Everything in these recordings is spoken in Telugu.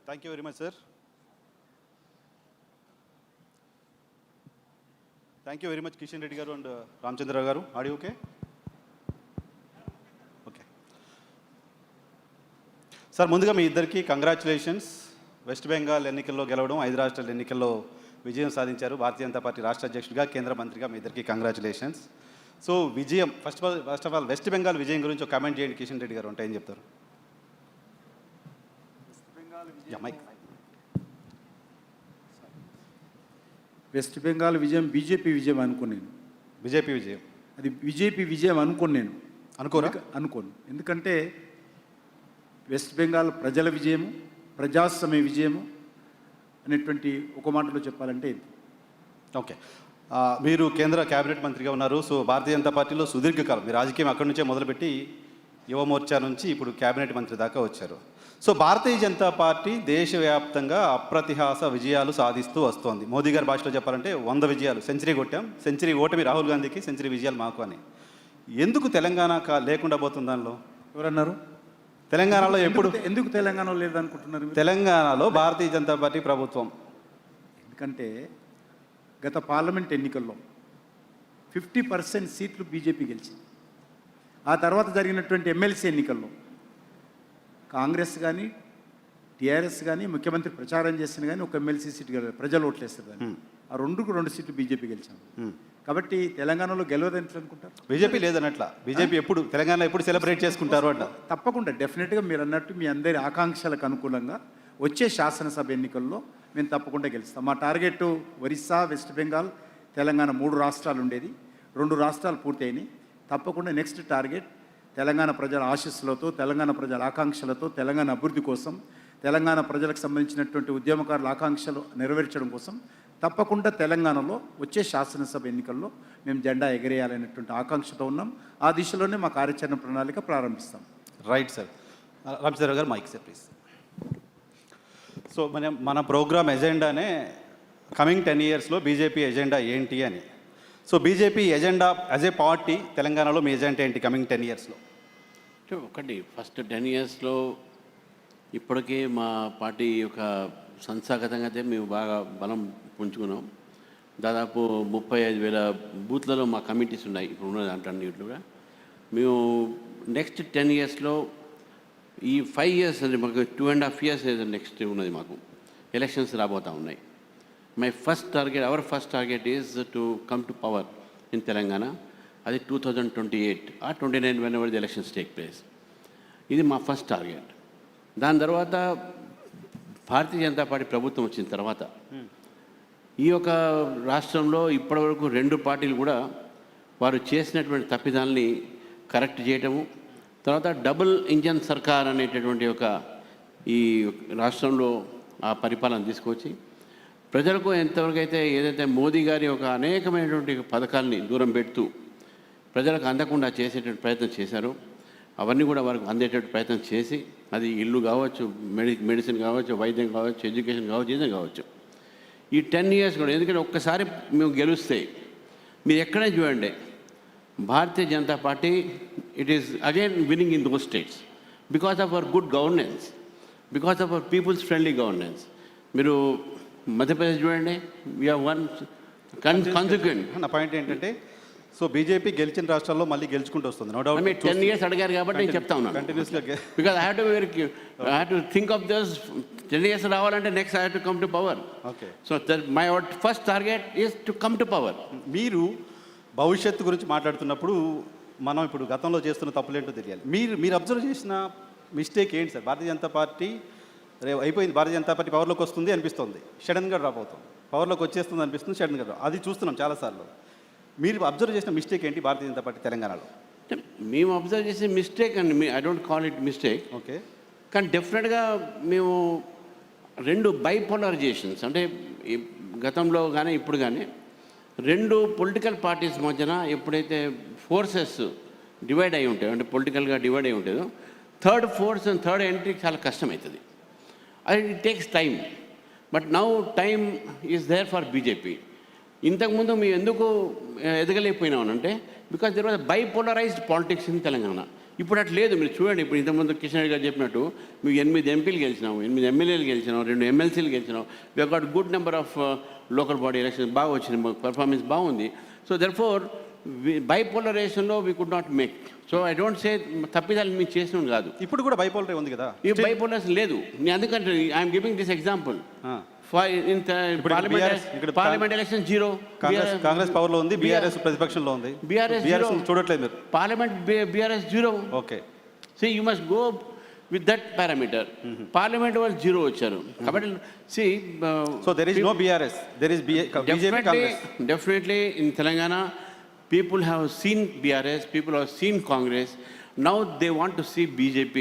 Thank you very much, sir. Thank you very much, Kishan Reddy garu and Ramchandra garu. Are you okay? Okay. Sir ముందుగా మీ ఇద్దరికి కంగ్రాచులేషన్స్. వెస్ట్ బెంగాల్ ఎన్నికల్లో గెలవడం, 5 రాష్ట్రాల ఎన్నికల్లో విజయం సాధించారు. భారతీయ జనతా పార్టీ రాష్ట్ర అధ్యక్షుడిగా, కేంద్ర మంత్రిగా మీ ఇద్దరికి కంగ్రాచులేషన్స్. సో విజయం first of all west Bengal విజయం గురించి ఒక కామెంట్ చేయండి కిషన్ రెడ్డి గారు. అంటే ఏం చెప్తారు? వెస్ట్ బెంగాల్ విజయం బీజేపీ విజయం అనుకున్నాను. బీజేపీ విజయం అది బీజేపీ విజయం అనుకున్నాను. అనుకోను. ఎందుకంటే వెస్ట్ బెంగాల్ ప్రజల విజయము, ప్రజాస్వామ్య విజయము అనేటువంటి ఒక మాటలో చెప్పాలంటే ఇది. ఓకే, మీరు కేంద్ర క్యాబినెట్ మంత్రిగా ఉన్నారు. సో భారతీయ జనతా పార్టీలో సుదీర్ఘకాలం మీ రాజకీయం అక్కడి నుంచే మొదలుపెట్టి యువ మోర్చా నుంచి ఇప్పుడు క్యాబినెట్ మంత్రి దాకా వచ్చారు. సో భారతీయ జనతా పార్టీ దేశవ్యాప్తంగా అప్రతిహాస విజయాలు సాధిస్తూ వస్తోంది. మోదీ గారి భాషలో చెప్పాలంటే 100 విజయాలు, సెంచరీ కొట్టాం, సెంచరీ ఓటమి రాహుల్ గాంధీకి, సెంచరీ విజయాలు మాకు అని. ఎందుకు తెలంగాణ లేకుండా పోతుంది? దానిలో ఎవరన్నారు? తెలంగాణలో ఎందుకు తెలంగాణలో లేదనుకుంటున్నారు? తెలంగాణలో భారతీయ జనతా పార్టీ ప్రభుత్వం, ఎందుకంటే గత పార్లమెంట్ ఎన్నికల్లో 50% సీట్లు బీజేపీ గెలిచింది. ఆ తర్వాత జరిగినటువంటి ఎమ్మెల్సీ ఎన్నికల్లో కాంగ్రెస్ కానీ టీఆర్ఎస్ కానీ ముఖ్యమంత్రి ప్రచారం చేసిన కానీ ఒక ఎమ్మెల్సీ సీట్ గెలవాలి, ప్రజలు ఓట్లేస్తారు కానీ. ఆ 2 సీట్లు బీజేపీ గెలిచాము. కాబట్టి తెలంగాణలో గెలవదని అనుకుంటారు. బీజేపీ లేదన్నట్ల. బీజేపీ ఎప్పుడు తెలంగాణ ఎప్పుడు సెలబ్రేట్ చేసుకుంటారు అట్లా? తప్పకుండా డెఫినెట్గా మీరు అన్నట్టు మీ అందరి ఆకాంక్షలకు అనుకూలంగా వచ్చే శాసనసభ ఎన్నికల్లో మేము తప్పకుండా గెలుస్తాం. మా టార్గెట్ ఒరిస్సా, వెస్ట్ బెంగాల్, తెలంగాణ 3 రాష్ట్రాలు ఉండేది. 2 రాష్ట్రాలు పూర్తయినాయి. తప్పకుండా నెక్స్ట్ టార్గెట్ తెలంగాణ ప్రజల ఆశీస్సులతో, తెలంగాణ ప్రజల ఆకాంక్షలతో, తెలంగాణ అభివృద్ధి కోసం, తెలంగాణ ప్రజలకు సంబంధించినటువంటి ఉద్యమకారుల ఆకాంక్షలు నెరవేర్చడం కోసం తప్పకుండా తెలంగాణలో వచ్చే శాసనసభ ఎన్నికల్లో మేము జెండా ఎగరేయాలనేటువంటి ఆకాంక్షతో ఉన్నాం. ఆ దిశలోనే మా కార్యాచరణ ప్రణాళిక ప్రారంభిస్తాం. Right sir. Ramachandra garu mike sir please. So మన ప్రోగ్రామ్ ఎజెండానే కమింగ్ 10 ఇయర్స్లో బీజేపీ ఎజెండా ఏంటి అని. So BJP agenda as a party తెలంగాణలో మీ ఎజెండా ఏంటి కమింగ్ 10 ఇయర్స్లో? ఒకటి, ఫస్ట్ 10 ఇయర్స్లో ఇప్పటికే మా పార్టీ యొక్క సంస్థాగతంగా అయితే మేము బాగా బలం పుంజుకున్నాం. దాదాపు 35,000 బూత్లలో మా కమిటీస్ ఉన్నాయి ఇప్పుడు ఉన్న దాంట్లో. మేము నెక్స్ట్ 10 ఇయర్స్లో ఈ 5 ఇయర్స్ అంటే మాకు 2.5 ఇయర్స్ నెక్స్ట్ ఉన్నది. మాకు ఎలక్షన్స్ రాబోతూ ఉన్నాయి. Our first target is to come to power in Telangana. అది 2028 or 29 whenever the elections take place. ఇది మా ఫస్ట్ టార్గెట్. దాని తర్వాత భారతీయ జనతా పార్టీ ప్రభుత్వం వచ్చిన తర్వాత ఈ యొక్క రాష్ట్రంలో ఇప్పటివరకు 2 పార్టీలు కూడా వారు చేసినటువంటి తప్పిదాలని కరెక్ట్ చేయటము, తర్వాత డబుల్ ఇంజన్ సర్కార్ అనేటటువంటి ఒక ఈ రాష్ట్రంలో ఆ పరిపాలన తీసుకొచ్చి ప్రజలకు ఎంతవరకు అయితే ఏదైతే మోదీ గారి ఒక అనేకమైనటువంటి పథకాలని దూరం పెడుతూ ప్రజలకు అందకుండా చేసేటువంటి ప్రయత్నం చేశారో అవన్నీ కూడా వారికి అందేటటువంటి ప్రయత్నం చేసి, అది ఇల్లు కావచ్చు, మెడిసిన్ కావచ్చు, వైద్యం కావచ్చు, ఎడ్యుకేషన్ కావచ్చు, ఏదైనా కావచ్చు. ఈ 10 ఇయర్స్ కూడా, ఎందుకంటే ఒక్కసారి మేము గెలుస్తే మీరు ఎక్కడైనా చూడండి Bharatiya Janata Party it is again winning in those states because of our good governance, because of our people's friendly governance. మీరు మధ్యప్రదేశ్ చూడండి, వీఆర్ వన్ కాన్సిక్వెంట్. నా పాయింట్ ఏంటంటే, సో బీజేపీ గెలిచిన రాష్ట్రాల్లో మళ్ళీ గెలుచుకుంటూ వస్తుంది. No doubt. 10 ఇయర్స్ అడిగారు కాబట్టి నేను చెప్తా ఉన్నాను కంటిన్యూస్గా. Because I have to think of this 10 years రావాలంటే next I have to come to power. Okay. So my first target is to come to power. మీరు భవిష్యత్తు గురించి మాట్లాడుతున్నప్పుడు మనం ఇప్పుడు గతంలో చేస్తున్న తప్పులేంటో తెలియాలి. మీరు అబ్జర్వ్ చేసిన మిస్టేక్ ఏంటి సార్? భారతీయ జనతా పార్టీ అయిపోయింది, భారతీయ జనతా పార్టీ పవర్లోకి వస్తుంది అనిపిస్తుంది, సడన్గా డ్రాప్ అవుతుంది. పవర్లోకి వచ్చేస్తుంది అనిపిస్తుంది, సడన్గా డ్రాప్. అది చూస్తున్నాం చాలాసార్లు. మీరు అబ్జర్వ్ చేసిన మిస్టేక్ ఏంటి భారతీయ జనతా పార్టీ తెలంగాణలో? మేము అబ్జర్వ్ చేసే మిస్టేక్ అండి, I don't call it mistake. Okay. కానీ డెఫినెట్గా మేము 2 బైపోలరైజేషన్స్, అంటే గతంలో కానీ ఇప్పుడు కానీ 2 పొలిటికల్ పార్టీస్ మధ్యన ఎప్పుడైతే ఫోర్సెస్ డివైడ్ అయి ఉంటాయో, అంటే పొలిటికల్గా డివైడ్ అయి ఉంటుందో, third force and third entry చాలా కష్టమవుతుంది. అది it takes time. But now time is there for BJP. ఇంతకుముందు మేము ఎందుకు ఎదగలేకపోయినామనంటే because there was bipolarised politics in Telangana. ఇప్పుడు అట్లా లేదు. మీరు చూడండి, ఇప్పుడు ఇంతకుముందు కిషన్ రెడ్డి గారు చెప్పినట్టు మీకు 8 ఎంపీలు గెలిచినాము, 8 ఎమ్మెల్యేలు గెలిచినాం, 2 ఎమ్మెల్సీలు గెలిచినాం. We got good number of local body elections బాగా వచ్చింది, పర్ఫార్మెన్స్ బాగుంది. సో దెర్ఫోర్ బైపోలరైజేషన్లో we could not make. So I don't say తప్పిదాలు మీకు చేసినవి కాదు. ఇప్పుడు కూడా బైపోలరీ ఉంది కదా, ఈ బైపోలరైజేషన్ లేదు. నేను అందుకంటే I'm giving this example. Parliament election 0, Congress power లో ఉంది, బీఆర్ఎస్ ప్రతిపక్షంలో ఉంది. బీఆర్ఎస్ చూడట్లేదు మీరు. Parliament BRS 0. Okay, so you must go with that parameter. Parliament వాళ్ళు 0 వచ్చారు కాబట్టి so there is no BRS, there is BJP, Congress. Definitely in Telangana people have seen BRS, people have seen Congress. Now they want to see BJP.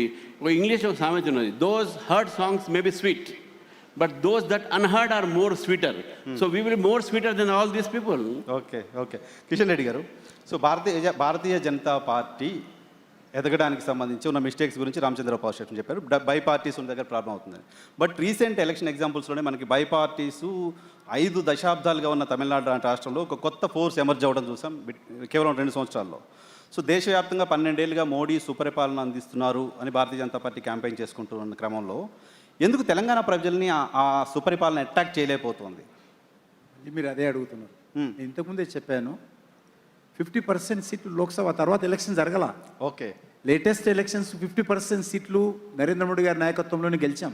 English of సామెత ఉన్నది, those heard songs may be sweet, but those that unheard are more sweeter. So we will be more sweeter than all these people. Okay okay Kishan Reddy గారు, సో భారతీయ జనతా పార్టీ ఎదగడానికి సంబంధించి ఉన్న మిస్టేక్స్ గురించి రామచంద్రరావు పాస్టర్ చెప్పారు. బై పార్టీస్ ఉన్న దగ్గర ప్రాబ్లం అవుతుందని. బట్ రీసెంట్ ఎలక్షన్ ఎగ్జాంపుల్స్లోనే మనకి బై పార్టీసు 5 దశాబ్దాలుగా ఉన్న తమిళనాడు లాంటి రాష్ట్రంలో ఒక కొత్త ఫోర్స్ ఎమర్జ్ అవ్వడం చూసాం కేవలం 2 సంవత్సరాల్లో. సో దేశవ్యాప్తంగా 12 ఏళ్ళుగా మోడీ సుపరిపాలన అందిస్తున్నారు అని భారతీయ జనతా పార్టీ క్యాంపెయిన్ చేసుకుంటున్న క్రమంలో ఎందుకు తెలంగాణ ప్రజల్ని ఆ సుపరిపాలన అటాక్ చేయలేకపోతుంది? మీరు అదే అడుగుతున్నారు. నేను ఇంతకుముందే చెప్పాను, 50% సీట్లు లోక్సభ తర్వాత ఎలక్షన్ జరగల. ఓకే, లేటెస్ట్ ఎలక్షన్స్ 50% సీట్లు నరేంద్ర మోడీ గారి నాయకత్వంలోనే గెలిచాం.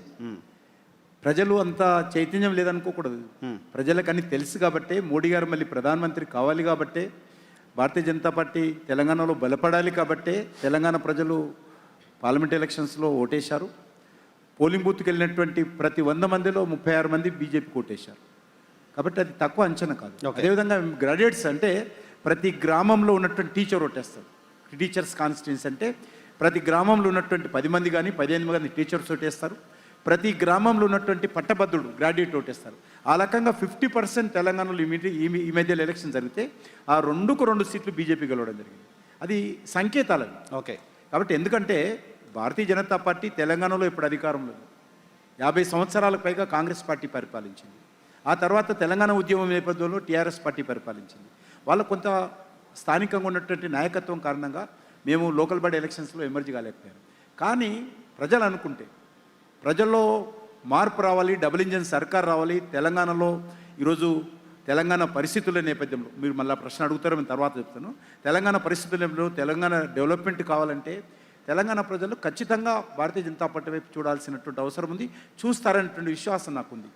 ప్రజలు అంత చైతన్యం లేదనుకోకూడదు. ప్రజలకు అన్ని తెలుసు కాబట్టే, మోడీ గారు మళ్ళీ ప్రధానమంత్రి కావాలి కాబట్టే, భారతీయ జనతా పార్టీ తెలంగాణలో బలపడాలి కాబట్టే తెలంగాణ ప్రజలు పార్లమెంట్ ఎలక్షన్స్లో ఓటేశారు. పోలింగ్ బూత్కి వెళ్ళినటువంటి ప్రతి 100 మందిలో 36 మంది బీజేపీకి ఓటేశారు. కాబట్టి అది తక్కువ అంచనా కాదు. అదేవిధంగా గ్రాడ్యుయేట్స్ అంటే ప్రతి గ్రామంలో ఉన్నటువంటి టీచర్ ఓటేస్తారు. టీచర్స్ కాన్స్టిట్యూన్సీ అంటే ప్రతి గ్రామంలో ఉన్నటువంటి 10 మంది కానీ 15 మంది టీచర్స్ ఓటేస్తారు. ప్రతి గ్రామంలో ఉన్నటువంటి పట్టభద్రుడు గ్రాడ్యుయేట్ ఓటేస్తారు. ఆ రకంగా 50% తెలంగాణలో ఈ మధ్యలో ఎలక్షన్ జరిగితే ఆ 2 సీట్లు బీజేపీ గెలవడం జరిగింది. అది సంకేతాలు. ఓకే, కాబట్టి ఎందుకంటే భారతీయ జనతా పార్టీ తెలంగాణలో ఇప్పుడు అధికారంలో 50 సంవత్సరాలకు పైగా కాంగ్రెస్ పార్టీ పరిపాలించింది. ఆ తర్వాత తెలంగాణ ఉద్యమం నేపథ్యంలో టీఆర్ఎస్ పార్టీ పరిపాలించింది. వాళ్ళు కొంత స్థానికంగా ఉన్నటువంటి నాయకత్వం కారణంగా మేము లోకల్ బాడీ ఎలక్షన్స్లో ఎమర్జీ కాలేకపోయాం. కానీ ప్రజలు అనుకుంటే ప్రజల్లో మార్పు రావాలి, డబుల్ ఇంజన్ సర్కార్ రావాలి. తెలంగాణలో ఈరోజు తెలంగాణ పరిస్థితుల నేపథ్యంలో మీరు మళ్ళీ ప్రశ్న అడుగుతారో నేను తర్వాత చెప్తాను. తెలంగాణ పరిస్థితుల నేపథ్యంలో తెలంగాణ డెవలప్మెంట్ కావాలంటే తెలంగాణ ప్రజలు ఖచ్చితంగా భారతీయ జనతా పార్టీ వైపు చూడాల్సినటువంటి అవసరం ఉంది, చూస్తారనేటువంటి విశ్వాసం నాకుంది.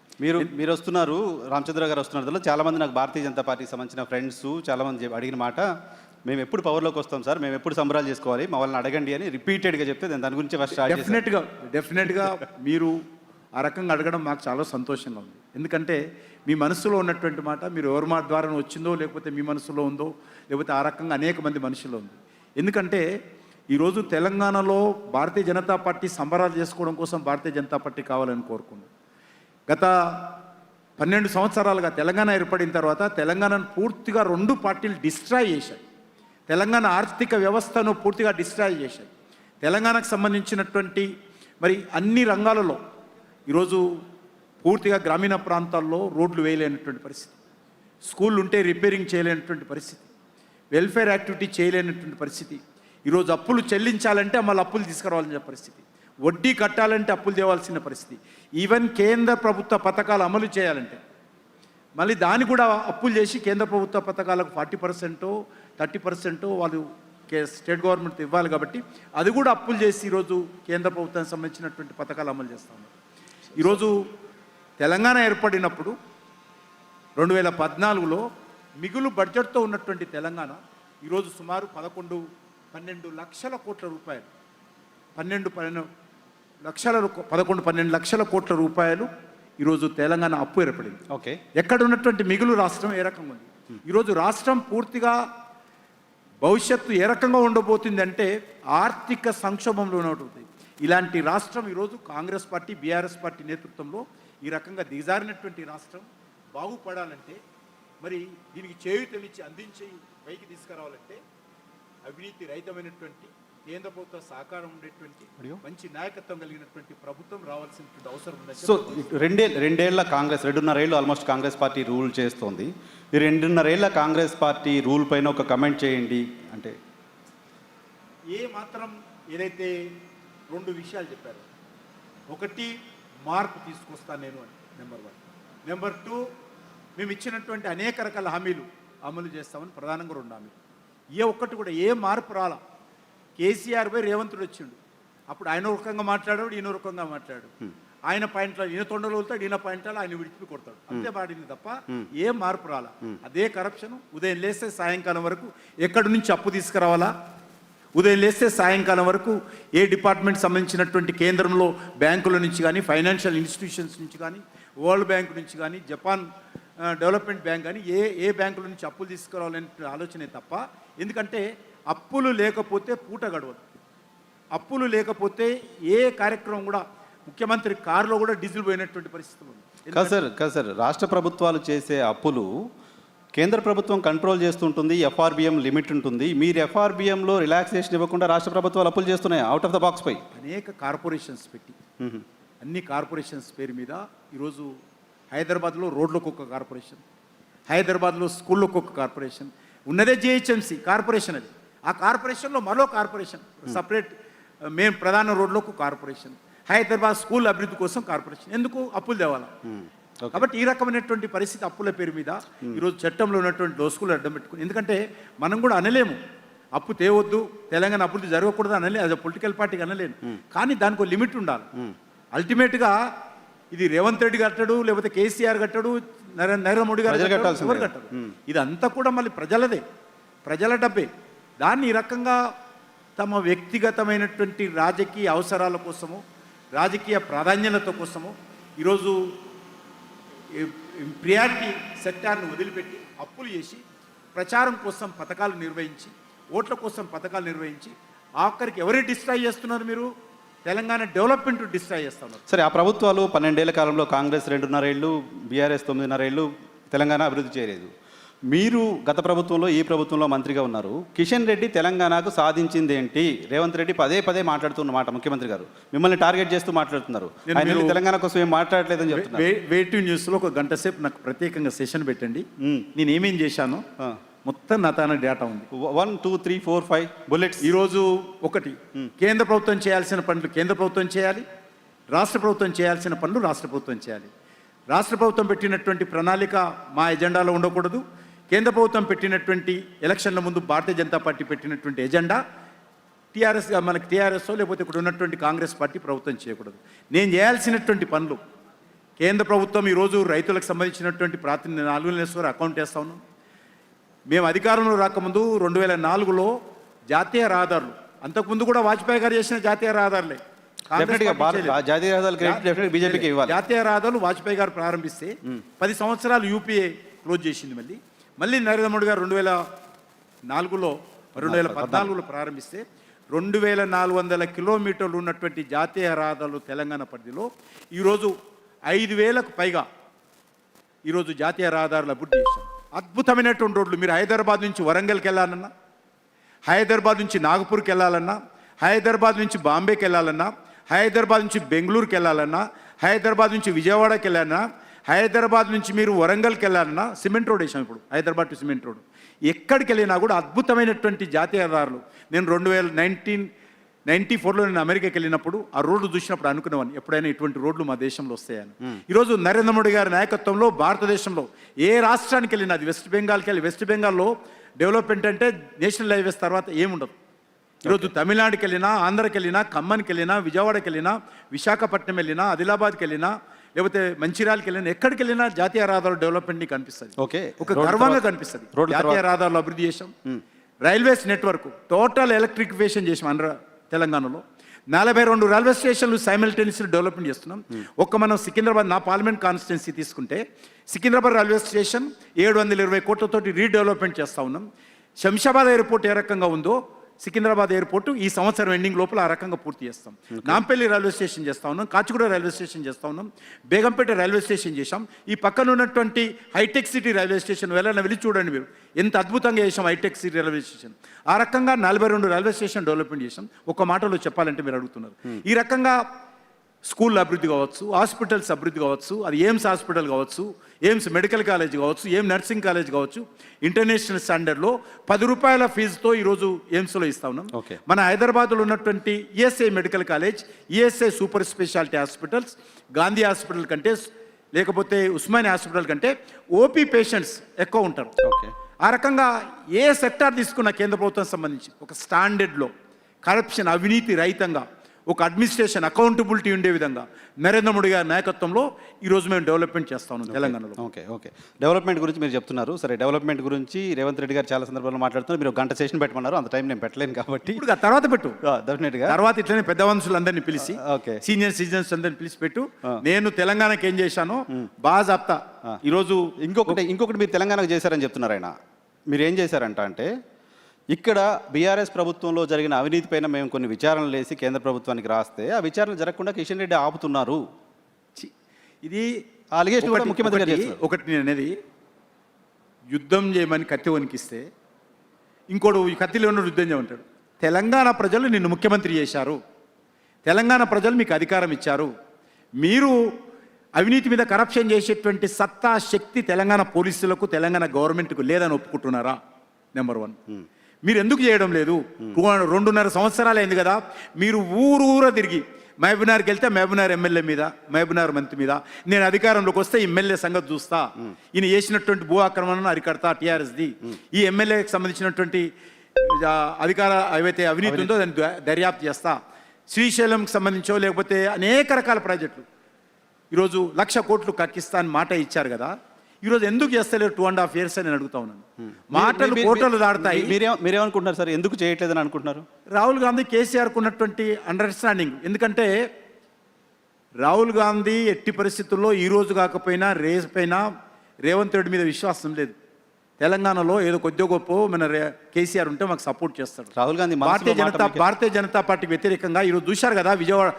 మీరు వస్తున్నారు, రామచంద్ర గారు వస్తున్నారు. చాలామంది నాకు భారతీయ జనతా పార్టీకి సంబంధించిన ఫ్రెండ్స్ చాలామంది అడిగిన మాట, మేము ఎప్పుడు పవర్లోకి వస్తాం సార్, మేము ఎప్పుడు సంబరాలు చేసుకోవాలి, మా వాళ్ళని అడగండి అని రిపీటెడ్గా చెప్తే దాని గురించి ఫస్ట్ డెఫినెట్గా మీరు ఆ రకంగా అడగడం మాకు చాలా సంతోషంగా ఉంది. ఎందుకంటే మీ మనసులో ఉన్నటువంటి మాట మీరు ఎవరి మాట ద్వారా వచ్చిందో, లేకపోతే మీ మనసులో ఉందో, లేకపోతే ఆ రకంగా అనేక మంది మనుషుల్లో ఉంది. ఎందుకంటే ఈరోజు తెలంగాణలో భారతీయ జనతా పార్టీ సంబరాలు చేసుకోవడం కోసం భారతీయ జనతా పార్టీ కావాలని కోరుకున్నాం. గత 12 సంవత్సరాలుగా తెలంగాణ ఏర్పడిన తర్వాత తెలంగాణను పూర్తిగా 2 పార్టీలు డిస్ట్రాయ్ చేశాయి. తెలంగాణ ఆర్థిక వ్యవస్థను పూర్తిగా డిస్ట్రాయ్ చేశాయి. తెలంగాణకు సంబంధించినటువంటి మరి అన్ని రంగాలలో ఈరోజు పూర్తిగా గ్రామీణ ప్రాంతాల్లో రోడ్లు వేయలేనటువంటి పరిస్థితి, స్కూళ్ళు ఉంటే రిపేరింగ్ చేయలేనటువంటి పరిస్థితి, వెల్ఫేర్ యాక్టివిటీ చేయలేనటువంటి పరిస్థితి. ఈరోజు అప్పులు చెల్లించాలంటే మళ్ళీ అప్పులు తీసుకురావాల్సిన పరిస్థితి, వడ్డీ కట్టాలంటే అప్పులు తేవాల్సిన పరిస్థితి, ఈవెన్ కేంద్ర ప్రభుత్వ పథకాలు అమలు చేయాలంటే మళ్ళీ దాన్ని కూడా అప్పులు చేసి కేంద్ర ప్రభుత్వ పథకాలకు 40% 30% వాళ్ళు స్టేట్ గవర్నమెంట్ ఇవ్వాలి. కాబట్టి అది కూడా అప్పులు చేసి ఈరోజు కేంద్ర ప్రభుత్వానికి సంబంధించినటువంటి పథకాలు అమలు చేస్తూ ఉన్నారు. ఈరోజు తెలంగాణ ఏర్పడినప్పుడు 2014లో మిగులు బడ్జెట్తో ఉన్నటువంటి తెలంగాణ ఈరోజు సుమారు 11-12 లక్షల కోట్ల రూపాయలు 12 లక్షల కోట్ల రూపాయలు ఈరోజు తెలంగాణ అప్పు ఏర్పడింది. ఓకే, ఎక్కడ ఉన్నటువంటి మిగులు రాష్ట్రం ఏ రకంగా ఉంది, ఈరోజు రాష్ట్రం పూర్తిగా భవిష్యత్తు ఏ రకంగా ఉండబోతుంది అంటే ఆర్థిక సంక్షోభంలో ఉంటుంది. ఇలాంటి రాష్ట్రం ఈరోజు కాంగ్రెస్ పార్టీ బీఆర్ఎస్ పార్టీ నేతృత్వంలో ఈ రకంగా దిగజారినటువంటి రాష్ట్రం బాగుపడాలంటే మరి దీనికి చేయూతనిచ్చి అందించి పైకి తీసుకురావాలంటే అవినీతి రహితమైనటువంటి కేంద్ర ప్రభుత్వ సహకారం ఉండేటువంటి మంచి నాయకత్వం కలిగినటువంటి ప్రభుత్వం రావాల్సినటువంటి అవసరం ఉంది. సో 2 ఏళ్ల కాంగ్రెస్ 2.5 ఏళ్ళు ఆల్మోస్ట్ కాంగ్రెస్ పార్టీ రూల్ చేస్తోంది. ఈ 2.5 ఏళ్ల కాంగ్రెస్ పార్టీ రూల్ పైన ఒక కమెంట్ చేయండి. అంటే ఏ మాత్రం ఏదైతే 2 విషయాలు చెప్పారు, ఒకటి మార్పు తీసుకొస్తాను నేను అని, నెంబర్ 1. నెంబర్ 2, మేము ఇచ్చినటువంటి అనేక రకాల హామీలు అమలు చేస్తామని ప్రధానంగా 2 హామీలు. ఒక్కటి కూడా ఏ మార్పు రాలా. కేసీఆర్ పై రేవంతుడు వచ్చిండు, అప్పుడు ఆయన ఒక రకంగా మాట్లాడాడు, ఈయన ఒక రకంగా మాట్లాడు. ఆయన పాయింట్లో ఈయన తొండలు వెళ్తాడు, ఈయన పాయింట్లో ఆయన విడిచిపి కొడతాడు, అంతే పాడింది తప్ప ఏ మార్పు రాలా. అదే కరప్షన్. ఉదయం లేస్తే సాయంకాలం వరకు ఎక్కడి నుంచి అప్పు తీసుకురావాలా, ఉదయం లేస్తే సాయంకాలం వరకు ఏ డిపార్ట్మెంట్ సంబంధించినటువంటి కేంద్రంలో బ్యాంకుల నుంచి కానీ, ఫైనాన్షియల్ ఇన్స్టిట్యూషన్స్ నుంచి కానీ, వరల్డ్ బ్యాంక్ నుంచి కానీ, జపాన్ డెవలప్మెంట్ బ్యాంక్ కానీ ఏ బ్యాంకుల నుంచి అప్పులు తీసుకురావాలనే ఆలోచనే తప్ప. ఎందుకంటే అప్పులు లేకపోతే పూట గడవదు, అప్పులు లేకపోతే ఏ కార్యక్రమం కూడా, ముఖ్యమంత్రి కారులో కూడా డీజిల్ పోయినటువంటి పరిస్థితి ఉంది. కాదు సార్, రాష్ట్ర ప్రభుత్వాలు చేసే అప్పులు కేంద్ర ప్రభుత్వం కంట్రోల్ చేస్తుంటుంది, ఎఫ్ఆర్బిఎం లిమిట్ ఉంటుంది. మీరు ఎఫ్ఆర్బిఎంలో రిలాక్సేషన్ ఇవ్వకుండా రాష్ట్ర ప్రభుత్వాలు అప్పులు చేస్తున్నాయి అవుట్ ఆఫ్ ద బాక్స్ పై. అనేక కార్పొరేషన్స్ పెట్టి, అన్ని కార్పొరేషన్స్ పేరు మీద ఈరోజు హైదరాబాద్లో రోడ్లకు ఒక కార్పొరేషన్, హైదరాబాద్లో స్కూళ్ళకు ఒక కార్పొరేషన్ ఉన్నదే, జిహెచ్ఎంసీ కార్పొరేషన్. అది ఆ కార్పొరేషన్లో మరో కార్పొరేషన్ సపరేట్, మెయిన్ ప్రధాన రోడ్లకు కార్పొరేషన్, హైదరాబాద్ స్కూల్ అభివృద్ధి కోసం కార్పొరేషన్. ఎందుకు? అప్పులు తేవాలా. కాబట్టి ఈ రకమైనటువంటి పరిస్థితి అప్పుల పేరు మీద ఈరోజు చట్టంలో ఉన్నటువంటి దోసుకులు అడ్డం పెట్టుకుని, ఎందుకంటే మనం కూడా అనలేము అప్పు తేవద్దు, తెలంగాణ అభివృద్ధి జరగకూడదు అనలే, అది పొలిటికల్ పార్టీకి అనలేను. కానీ దానికి ఒక లిమిట్ ఉండాలి. అల్టిమేట్గా ఇది రేవంత్ రెడ్డి కట్టడు, లేకపోతే కేసీఆర్ కట్టడు, నరేంద్ర మోడీ గారు ఎవరు కట్టరు. ఇదంతా కూడా మళ్ళీ ప్రజలదే, ప్రజల డబ్బే. దాన్ని ఈ రకంగా తమ వ్యక్తిగతమైనటువంటి రాజకీయ అవసరాల కోసము, రాజకీయ ప్రాధాన్యత కోసము ఈరోజు ప్రియారిటీ సెక్టార్ను వదిలిపెట్టి అప్పులు చేసి ప్రచారం కోసం పథకాలు నిర్వహించి, ఓట్ల కోసం పథకాలు నిర్వహించి ఆఖరికి ఎవరిని డిస్ట్రాయ్ చేస్తున్నారు? మీరు తెలంగాణ డెవలప్మెంట్ డిస్ట్రాయ్ చేస్తున్నారు. సరే, ఆ ప్రభుత్వాలు 12 ఏళ్ల కాలంలో కాంగ్రెస్ 2.5 ఏళ్ళు, బీఆర్ఎస్ 9.5 ఏళ్ళు తెలంగాణ అభివృద్ధి చేయలేదు. మీరు గత ప్రభుత్వంలో ఈ ప్రభుత్వంలో మంత్రిగా ఉన్నారు. కిషన్ రెడ్డి తెలంగాణకు సాధించింది ఏంటి? రేవంత్ రెడ్డి పదే మాట్లాడుతున్న మాట ముఖ్యమంత్రి గారు మిమ్మల్ని టార్గెట్ చేస్తూ మాట్లాడుతున్నారు. ఆయన తెలంగాణ కోసం ఏం మాట్లాడలేదని చెప్తున్నారు. వెయిటింగ్ న్యూస్లో ఒక గంట సేపు నాకు ప్రత్యేకంగా సెషన్ పెట్టండి. నేను ఏమేం చేశాను మొత్తం నా తాన డేటా ఉంది. 1 2 3 4 5 బుల్లెట్స్. ఈరోజు ఒకటి, కేంద్ర ప్రభుత్వం చేయాల్సిన పనులు కేంద్ర ప్రభుత్వం చేయాలి, రాష్ట్ర ప్రభుత్వం చేయాల్సిన పనులు రాష్ట్ర ప్రభుత్వం చేయాలి. రాష్ట్ర ప్రభుత్వం పెట్టినటువంటి ప్రణాళిక మా ఎజెండాలో ఉండకూడదు. కేంద్ర ప్రభుత్వం పెట్టినటువంటి ఎలక్షన్ల ముందు భారతీయ జనతా పార్టీ పెట్టినటువంటి ఎజెండా మనకి టీఆర్ఎస్ లేకపోతే ఇక్కడ ఉన్నటువంటి కాంగ్రెస్ పార్టీ ప్రభుత్వం చేయకూడదు. నేను చేయాల్సినటువంటి పనులు, కేంద్ర ప్రభుత్వం ఈరోజు రైతులకు సంబంధించినటువంటి 4 నెలల అకౌంట్ వేస్తా ఉన్నాం. మేము అధికారంలో రాకముందు 2004లో జాతీయ రహదారులు, అంతకుముందు కూడా వాజ్పేయి గారు చేసిన జాతీయ రహదారులే, బీజేపీకి ఇవ్వాలి. జాతీయ రహదారులు వాజ్పేయి గారు ప్రారంభిస్తే 10 సంవత్సరాలు యూపీఏ క్లోజ్ చేసింది. మళ్ళీ నరేంద్ర మోడీ గారు 2014లో ప్రారంభిస్తే 2400 కిలోమీటర్లు ఉన్నటువంటి జాతీయ రహదారులు తెలంగాణ పరిధిలో ఈరోజు 5000కు పైగా ఈరోజు జాతీయ రహదారులు అభివృద్ధి చేశాం. అద్భుతమైనటువంటి రోడ్లు. మీరు హైదరాబాద్ నుంచి వరంగల్కి వెళ్ళాలన్నా, హైదరాబాద్ నుంచి నాగపూర్కి వెళ్ళాలన్నా, హైదరాబాద్ నుంచి బాంబేకి వెళ్ళాలన్నా, హైదరాబాద్ నుంచి బెంగళూరుకి వెళ్ళాలన్నా, హైదరాబాద్ నుంచి విజయవాడకి వెళ్ళాలన్నా, హైదరాబాద్ నుంచి మీరు వరంగల్కి వెళ్ళాలన్నా సిమెంట్ రోడ్ వేసాం. ఇప్పుడు హైదరాబాద్ టు సిమెంట్ రోడ్. ఎక్కడికి వెళ్ళినా కూడా అద్భుతమైనటువంటి జాతీయ రహదారులు. నేను 1994లో నేను అమెరికాకి వెళ్ళినప్పుడు ఆ రోడ్లు చూసినప్పుడు అనుకునేవాడిని ఎప్పుడైనా ఇటువంటి రోడ్లు మా దేశంలో వస్తాయని. ఈరోజు నరేంద్ర మోడీ గారి నాయకత్వంలో భారతదేశంలో ఏ రాష్ట్రానికి వెళ్ళినా, అది వెస్ట్ బెంగాల్కి వెళ్ళి, వెస్ట్ బెంగాల్లో డెవలప్మెంట్ అంటే నేషనల్ హైవేస్ తర్వాత ఏముండదు. ఈరోజు తమిళనాడుకి వెళ్ళినా, ఆంధ్రకి వెళ్ళినా, ఖమ్మానికి వెళ్ళినా, విజయవాడకి వెళ్ళినా, విశాఖపట్నం వెళ్ళినా, ఆదిలాబాద్కి వెళ్ళినా, లేకపోతే మంచిర్యాలకి వెళ్ళినా, ఎక్కడికి వెళ్ళినా జాతీయ రహదారుల డెవలప్మెంట్ కనిపిస్తుంది. ఒక గర్వంగా కనిపిస్తుంది. జాతీయ రహదారులు అభివృద్ధి చేసాం. రైల్వేస్ నెట్వర్క్ టోటల్ ఎలక్ట్రిఫికేషన్ చేసాం. తెలంగాణలో 42 రైల్వే స్టేషన్లు సైమల్టేనియస్లీ డెవలప్మెంట్ చేస్తున్నాం. మన సికింద్రాబాద్, నా పార్లమెంట్ కాన్స్టిట్యున్సీ తీసుకుంటే సికింద్రాబాద్ రైల్వే స్టేషన్ 720 కోట్లతోటి రీడెవలప్మెంట్ చేస్తూ ఉన్నాం. శంషాబాద్ ఎయిర్పోర్ట్ ఏ రకంగా ఉందో సికింద్రాబాద్ ఎయిర్పోర్టు ఈ సంవత్సరం ఎండింగ్ లోపల ఆ రకంగా పూర్తి చేస్తాం. నాంపల్లి రైల్వే స్టేషన్ చేస్తూ ఉన్నాం, కాచిగూడ రైల్వే స్టేషన్ చేస్తూ ఉన్నాం, బేగంపేట రైల్వే స్టేషన్ చేశాం. ఈ పక్కన ఉన్నటువంటి హైటెక్ సిటీ రైల్వే స్టేషన్ వెళ్ళి చూడండి మీరు, ఎంత అద్భుతంగా చేసాం హైటెక్ సిటీ రైల్వే స్టేషన్. ఆ రకంగా 42 రైల్వే స్టేషన్ డెవలప్మెంట్ చేసాం. ఒక మాటలో చెప్పాలంటే మీరు అడుగుతున్నారు. ఈ రకంగా స్కూల్ అభివృద్ధి కావచ్చు, హాస్పిటల్స్ అభివృద్ధి కావచ్చు, అది ఎయిమ్స్ హాస్పిటల్ కావచ్చు, ఎయిమ్స్ మెడికల్ కాలేజ్ కావచ్చు, ఎయిమ్ నర్సింగ్ కాలేజ్ కావచ్చు, ఇంటర్నేషనల్ స్టాండర్డ్లో 10 రూపాయల ఫీజుతో ఈరోజు ఎయిమ్స్లో ఇస్తా ఉన్నాం. Okay. మన హైదరాబాద్లో ఉన్నటువంటి ESI medical college, ESI super speciality hospitals, Gandhi hospital కంటే లేకపోతే ఉస్మానియా హాస్పిటల్ కంటే ఓపీ పేషెంట్స్ ఎక్కువ ఉంటారు. ఓకే. ఆ రకంగా ఏ సెక్టార్ తీసుకున్న కేంద్ర ప్రభుత్వం సంబంధించి ఒక స్టాండర్డ్లో కరప్షన్ అవినీతి రహితంగా ఒక అడ్మినిస్ట్రేషన్ అకౌంటబిలిటీ ఉండే విధంగా నరేంద్ర మోడీ గారి నాయకత్వంలో ఈరోజు మేము డెవలప్మెంట్ చేస్తా ఉన్నాం తెలంగాణలో. ఓకే ఓకే డెవలప్మెంట్ గురించి మీరు చెప్తున్నారు. సరే, డెవలప్మెంట్ గురించి రేవంత్ రెడ్డి గారు చాలా సందర్భాల్లో మాట్లాడుతున్నారు. మీరు ఒక గంట సెషన్ పెట్టమన్నారు, అంత టైం నేను పెట్టలేను కాబట్టి ఇప్పుడు తర్వాత పెట్టు, డెఫినెట్గా తర్వాత ఇట్లనే పెద్ద మనుషులందరినీ పిలిచి ఓకే. సీనియర్ సిటిజన్స్ అందరిని పిలిచి పెట్టు. నేను తెలంగాణకి ఏం చేశానో బాగా చెప్తా. ఈరోజు ఇంకొకటి మీరు తెలంగాణకు చేశారని చెప్తున్నారు ఆయన. మీరు ఏం చేశారంట అంటే, ఇక్కడ బీఆర్ఎస్ ప్రభుత్వంలో జరిగిన అవినీతి పైన మేము కొన్ని విచారణలు వేసి కేంద్ర ప్రభుత్వానికి రాస్తే ఆ విచారణలు జరగకుండా కిషన్ రెడ్డి ఆపుతున్నారు. ఇది అలిగేషన్ కూడా ముఖ్యమంత్రి గారు చేస్తున్నారు. ఒకటి నేను అనేది, యుద్ధం చేయమని కత్తి వణికిస్తే ఇంకోడు ఈ కత్తిలో ఉన్న యుద్ధం చేయమంటాడు. తెలంగాణ ప్రజలు నిన్ను ముఖ్యమంత్రి చేశారు, తెలంగాణ ప్రజలు మీకు అధికారం ఇచ్చారు, మీరు అవినీతి మీద కరప్షన్ చేసేటువంటి సత్తా శక్తి తెలంగాణ పోలీసులకు తెలంగాణ గవర్నమెంట్కు లేదని ఒప్పుకుంటున్నారా? నెంబర్ 1. మీరు ఎందుకు చేయడం లేదు? 2.5 సంవత్సరాలు అయింది కదా, మీరు ఊరూర తిరిగి మహబూబ్నగర్కి వెళ్తే మహబూబ్నగర్ ఎమ్మెల్యే మీద, మహబూబ్నగర్ మంత్రి మీద, నేను అధికారంలోకి వస్తే ఎమ్మెల్యే సంగతి చూస్తా, ఈయన చేసినటువంటి భూ ఆక్రమణను అరికడతా టీఆర్ఎస్ది, ఈ ఎమ్మెల్యేకి సంబంధించినటువంటి అధికార ఏవైతే అవినీతి ఉందో దాన్ని దర్యాప్తు చేస్తా, శ్రీశైలంకి సంబంధించో లేకపోతే అనేక రకాల ప్రాజెక్టులు ఈరోజు 1,00,000 కోట్లు కక్కిస్తా అని మాట ఇచ్చారు కదా, ఈరోజు ఎందుకు చేస్తలేరు 2.5 years అని అడుగుతా ఉన్నాను. మాటలు కోటలు దాడతాయి. మీరేమనుకుంటున్నారు సార్, ఎందుకు చేయట్లేదని అనుకుంటున్నారు? రాహుల్ గాంధీ కేసీఆర్కు ఉన్నటువంటి అండర్స్టాండింగ్, ఎందుకంటే రాహుల్ గాంధీ ఎట్టి పరిస్థితుల్లో ఈ రోజు కాకపోయినా రేపైనా రేవంత్ రెడ్డి మీద విశ్వాసం లేదు. తెలంగాణలో ఏదో కొద్దిగా గొప్ప మన కేసీఆర్ ఉంటే మాకు సపోర్ట్ చేస్తాడు. రాహుల్ గాంధీ భారతీయ జనతా పార్టీకి వ్యతిరేకంగా ఈరోజు చూశారు కదా విజయవాడ,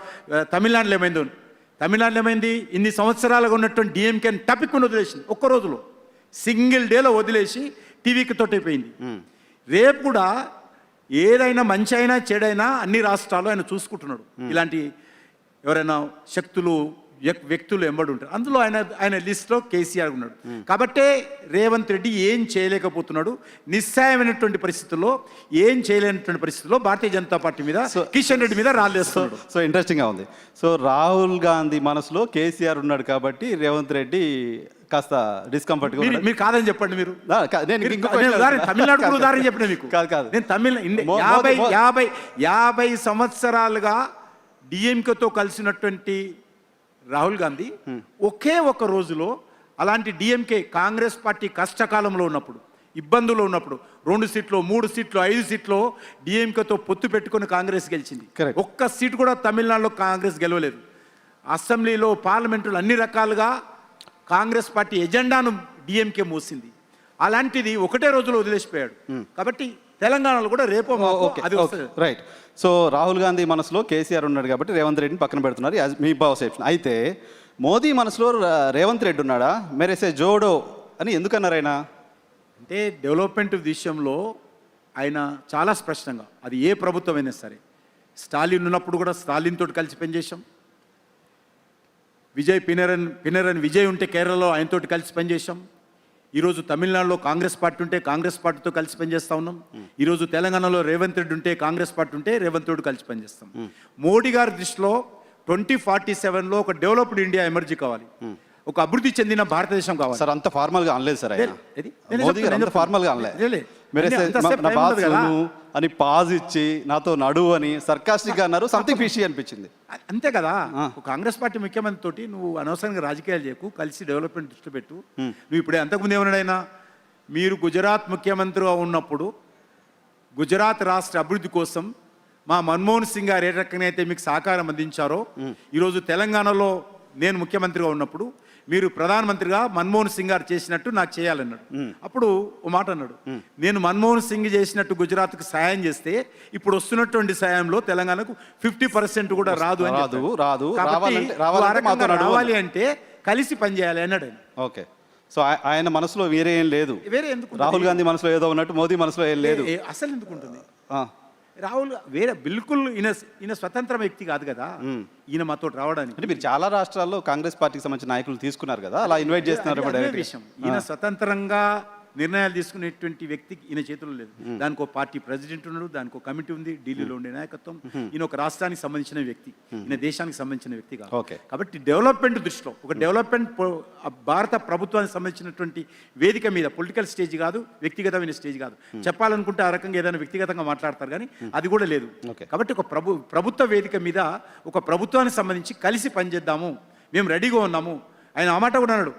తమిళనాడులో ఏమైందో. తమిళనాడులో ఏమైంది, ఇన్ని సంవత్సరాలుగా ఉన్నటువంటి డిఎంకేని టపిక్ను వదిలేసింది, ఒక్క రోజులో సింగిల్ డేలో వదిలేసి టీవీకి తోటైపోయింది. రేపు కూడా ఏదైనా మంచి అయినా చెడైనా అన్ని రాష్ట్రాలు ఆయన చూసుకుంటున్నాడు. ఇలాంటి ఎవరైనా శక్తులు వ్యక్తులు ఎంబడి ఉంటారు, అందులో ఆయన లిస్ట్లో కేసీఆర్ ఉన్నాడు. కాబట్టే రేవంత్ రెడ్డి ఏం చేయలేకపోతున్నాడు. నిస్సాయమైనటువంటి పరిస్థితుల్లో, ఏం చేయలేనటువంటి పరిస్థితుల్లో భారతీయ జనతా పార్టీ మీద, కిషన్ రెడ్డి మీద రాళ్ళేస్తున్నాడు. సో ఇంట్రెస్టింగ్గా ఉంది. సో రాహుల్ గాంధీ మనసులో కేసీఆర్ ఉన్నాడు కాబట్టి రేవంత్ రెడ్డి కాస్త డిస్కంఫర్ట్. మీరు కాదని చెప్పండి. మీరు తమిళనాడు ఉదాహరణ చెప్పిన మీకు కాదు. నేను 50 సంవత్సరాలుగా డిఎంకేతో కలిసినటువంటి రాహుల్ గాంధీ ఒకే ఒక రోజులో అలాంటి డిఎంకే కాంగ్రెస్ పార్టీ కష్టకాలంలో ఉన్నప్పుడు, ఇబ్బందుల్లో ఉన్నప్పుడు 2 సీట్లు 3 సీట్లు 5 సీట్లు డిఎంకేతో పొత్తు పెట్టుకుని కాంగ్రెస్ గెలిచింది. ఒక్క సీటు కూడా తమిళనాడులో కాంగ్రెస్ గెలవలేదు. అసెంబ్లీలో, పార్లమెంటులో అన్ని రకాలుగా కాంగ్రెస్ పార్టీ ఎజెండాను డిఎంకే మోసింది. అలాంటిది ఒకటే రోజులో వదిలేసిపోయాడు. కాబట్టి తెలంగాణలో కూడా రేపో అది రైట్. సో రాహుల్ గాంధీ మనసులో కేసీఆర్ ఉన్నాడు కాబట్టి రేవంత్ రెడ్డిని పక్కన పెడుతున్నారు, మీ పర్సెప్షన్. అయితే మోదీ మనసులో రేవంత్ రెడ్డి ఉన్నాడా, మెరేసే జోడో అని ఎందుకన్నారు ఆయన? అంటే డెవలప్మెంట్ విషయంలో ఆయన చాలా స్పష్టంగా, అది ఏ ప్రభుత్వం అయినా సరే, స్టాలిన్ ఉన్నప్పుడు కూడా స్టాలిన్ తోటి కలిసి పనిచేసాం, పినరన్ విజయ్ ఉంటే కేరళలో ఆయనతోటి కలిసి పనిచేసాం, ఈరోజు తమిళనాడులో కాంగ్రెస్ పార్టీ ఉంటే కాంగ్రెస్ పార్టీతో కలిసి పనిచేస్తూ ఉన్నాం, ఈరోజు తెలంగాణలో రేవంత్ రెడ్డి ఉంటే కాంగ్రెస్ పార్టీ ఉంటే రేవంత్ రెడ్డి కలిసి పనిచేస్తాం. మోడీ గారి దృష్టిలో 2047లో ఒక డెవలప్డ్ ఇండియా ఎమర్జీ కావాలి, ఒక అభివృద్ధి చెందిన భారతదేశం కావాలి. సార్ అంత ఫార్మల్గా అనలేదు సార్ ఆయన, ఫార్మల్గా అనలేదు అని పాజ్ ఇచ్చి నాతో నడువు అని సర్కాస్టిక్ గా అన్నారు, సంథింగ్ ఫిషీ అనిపించింది. అంతే కదా, కాంగ్రెస్ పార్టీ ముఖ్యమంత్రి తోటి నువ్వు అనవసరంగా రాజకీయాలు చేయకు, కలిసి డెవలప్మెంట్ దృష్టి పెట్టు. నువ్వు ఇప్పుడే అంతకుముందు ఏమన్నాడైనా, మీరు గుజరాత్ ముఖ్యమంత్రిగా ఉన్నప్పుడు గుజరాత్ రాష్ట్ర అభివృద్ధి కోసం మా మన్మోహన్ సింగ్ గారు ఏ రకంగా అయితే మీకు సహకారం అందించారో, ఈరోజు తెలంగాణలో నేను ముఖ్యమంత్రిగా ఉన్నప్పుడు మీరు ప్రధానమంత్రిగా మన్మోహన్ సింగ్ గారు చేసినట్టు నాకు చేయాలన్నాడు. అప్పుడు ఓ మాట అన్నాడు, నేను మన్మోహన్ సింగ్ చేసినట్టు గుజరాత్కు సాయం చేస్తే ఇప్పుడు వస్తున్నటువంటి సాయంలో తెలంగాణకు 50% కూడా రాదు అని రావాలి అంటే కలిసి పనిచేయాలి అన్నాడు ఆయన. ఓకే. సో ఆయన మనసులో వేరే ఏం లేదు, వేరే ఎందుకు? రాహుల్ గాంధీ మనసులో ఏదో ఉన్నట్టు మోదీ మనసులో ఏం లేదు. అసలు ఎందుకు ఉంటుంది? రాహుల్ వేరే బిల్కుల్ ఈయన స్వతంత్ర వ్యక్తి కాదు కదా, ఈయన మాతో రావడానికి. అంటే మీరు చాలా రాష్ట్రాల్లో కాంగ్రెస్ పార్టీకి సంబంధించిన నాయకులు తీసుకున్నారు కదా, అలా ఇన్వైట్ చేస్తున్నారు అదే విషయం. ఈయన స్వతంత్రంగా నిర్ణయాలు తీసుకునేటువంటి వ్యక్తి ఈయన చేతుల్లో లేదు. దానికి ఒక పార్టీ ప్రెసిడెంట్ ఉన్నాడు, దానికి ఒక కమిటీ ఉంది, ఢిల్లీలో ఉండే నాయకత్వం. ఈయన ఒక రాష్ట్రానికి సంబంధించిన వ్యక్తి, ఈయన దేశానికి సంబంధించిన వ్యక్తి కాదు. ఓకే. కాబట్టి డెవలప్మెంట్ దృష్టిలో ఒక డెవలప్మెంట్ భారత ప్రభుత్వానికి సంబంధించినటువంటి వేదిక మీద పొలిటికల్ స్టేజ్ కాదు, వ్యక్తిగతమైన స్టేజ్ కాదు. చెప్పాలనుకుంటే ఆ రకంగా ఏదైనా వ్యక్తిగతంగా మాట్లాడతారు కానీ అది కూడా లేదు. కాబట్టి ఒక ప్రభుత్వ వేదిక మీద ఒక ప్రభుత్వానికి సంబంధించి కలిసి పనిచేద్దాము, మేము రెడీగా ఉన్నాము. ఆయన ఆ మాట కూడా అన్నాడు,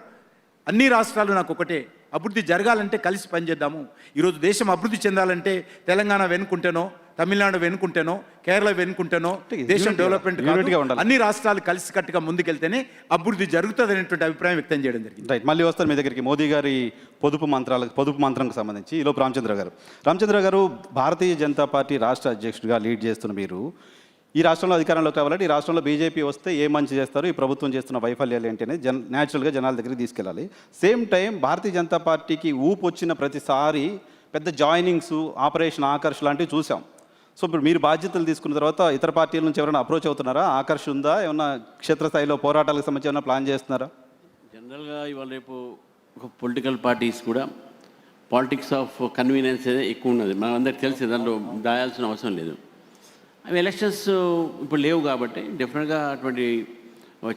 అన్ని రాష్ట్రాలు నాకు ఒకటే, అభివృద్ధి జరగాలంటే కలిసి పనిచేద్దాము. ఈరోజు దేశం అభివృద్ధి చెందాలంటే తెలంగాణ వెనుకుంటేనో, తమిళనాడు వెనుకుంటేనో, కేరళ వెనుకుంటేనో దేశం డెవలప్మెంట్ కాదు. అన్ని రాష్ట్రాలు కలిసికట్టుగా ముందుకెళ్తేనే అభివృద్ధి జరుగుతుంది అనేటువంటి అభిప్రాయం వ్యక్తం చేయడం జరిగింది. రైట్, మళ్ళీ వస్తారు మీ దగ్గరికి. మోదీ గారి పొదుపు మంత్రంకు సంబంధించి ఈలోపు రామచంద్ర గారు భారతీయ జనతా పార్టీ రాష్ట్ర అధ్యక్షుడిగా లీడ్ చేస్తున్న మీరు ఈ రాష్ట్రంలో అధికారంలోకి రావాలంటే ఈ రాష్ట్రంలో బీజేపీ వస్తే ఏ మంచి చేస్తారు, ఈ ప్రభుత్వం చేస్తున్న వైఫల్యాలు ఏంటి అనేది న్యాచురల్గా జనాల దగ్గరికి తీసుకెళ్ళాలి. సేమ్ టైం భారతీయ జనతా పార్టీకి ఊపు వచ్చిన ప్రతిసారి పెద్ద జాయినింగ్స్, ఆపరేషన్ ఆకర్ష్ లాంటివి చూసాం. సో ఇప్పుడు మీరు బాధ్యతలు తీసుకున్న తర్వాత ఇతర పార్టీల నుంచి ఎవరైనా అప్రోచ్ అవుతున్నారా? ఆకర్ష్ ఉందా? ఏమన్నా క్షేత్రస్థాయిలో పోరాటాలకు సంబంధించి ఏమైనా ప్లాన్ చేస్తున్నారా? జనరల్గా ఇవాళ రేపు ఒక పొలిటికల్ పార్టీస్ కూడా పాలిటిక్స్ ఆఫ్ కన్వీనియన్స్ ఎక్కువ ఉన్నది. మన అందరికి తెలిసి దాంట్లో దాయాల్సిన అవసరం లేదు. అవి ఎలక్షన్స్ ఇప్పుడు లేవు కాబట్టి డెఫినెట్గా అటువంటి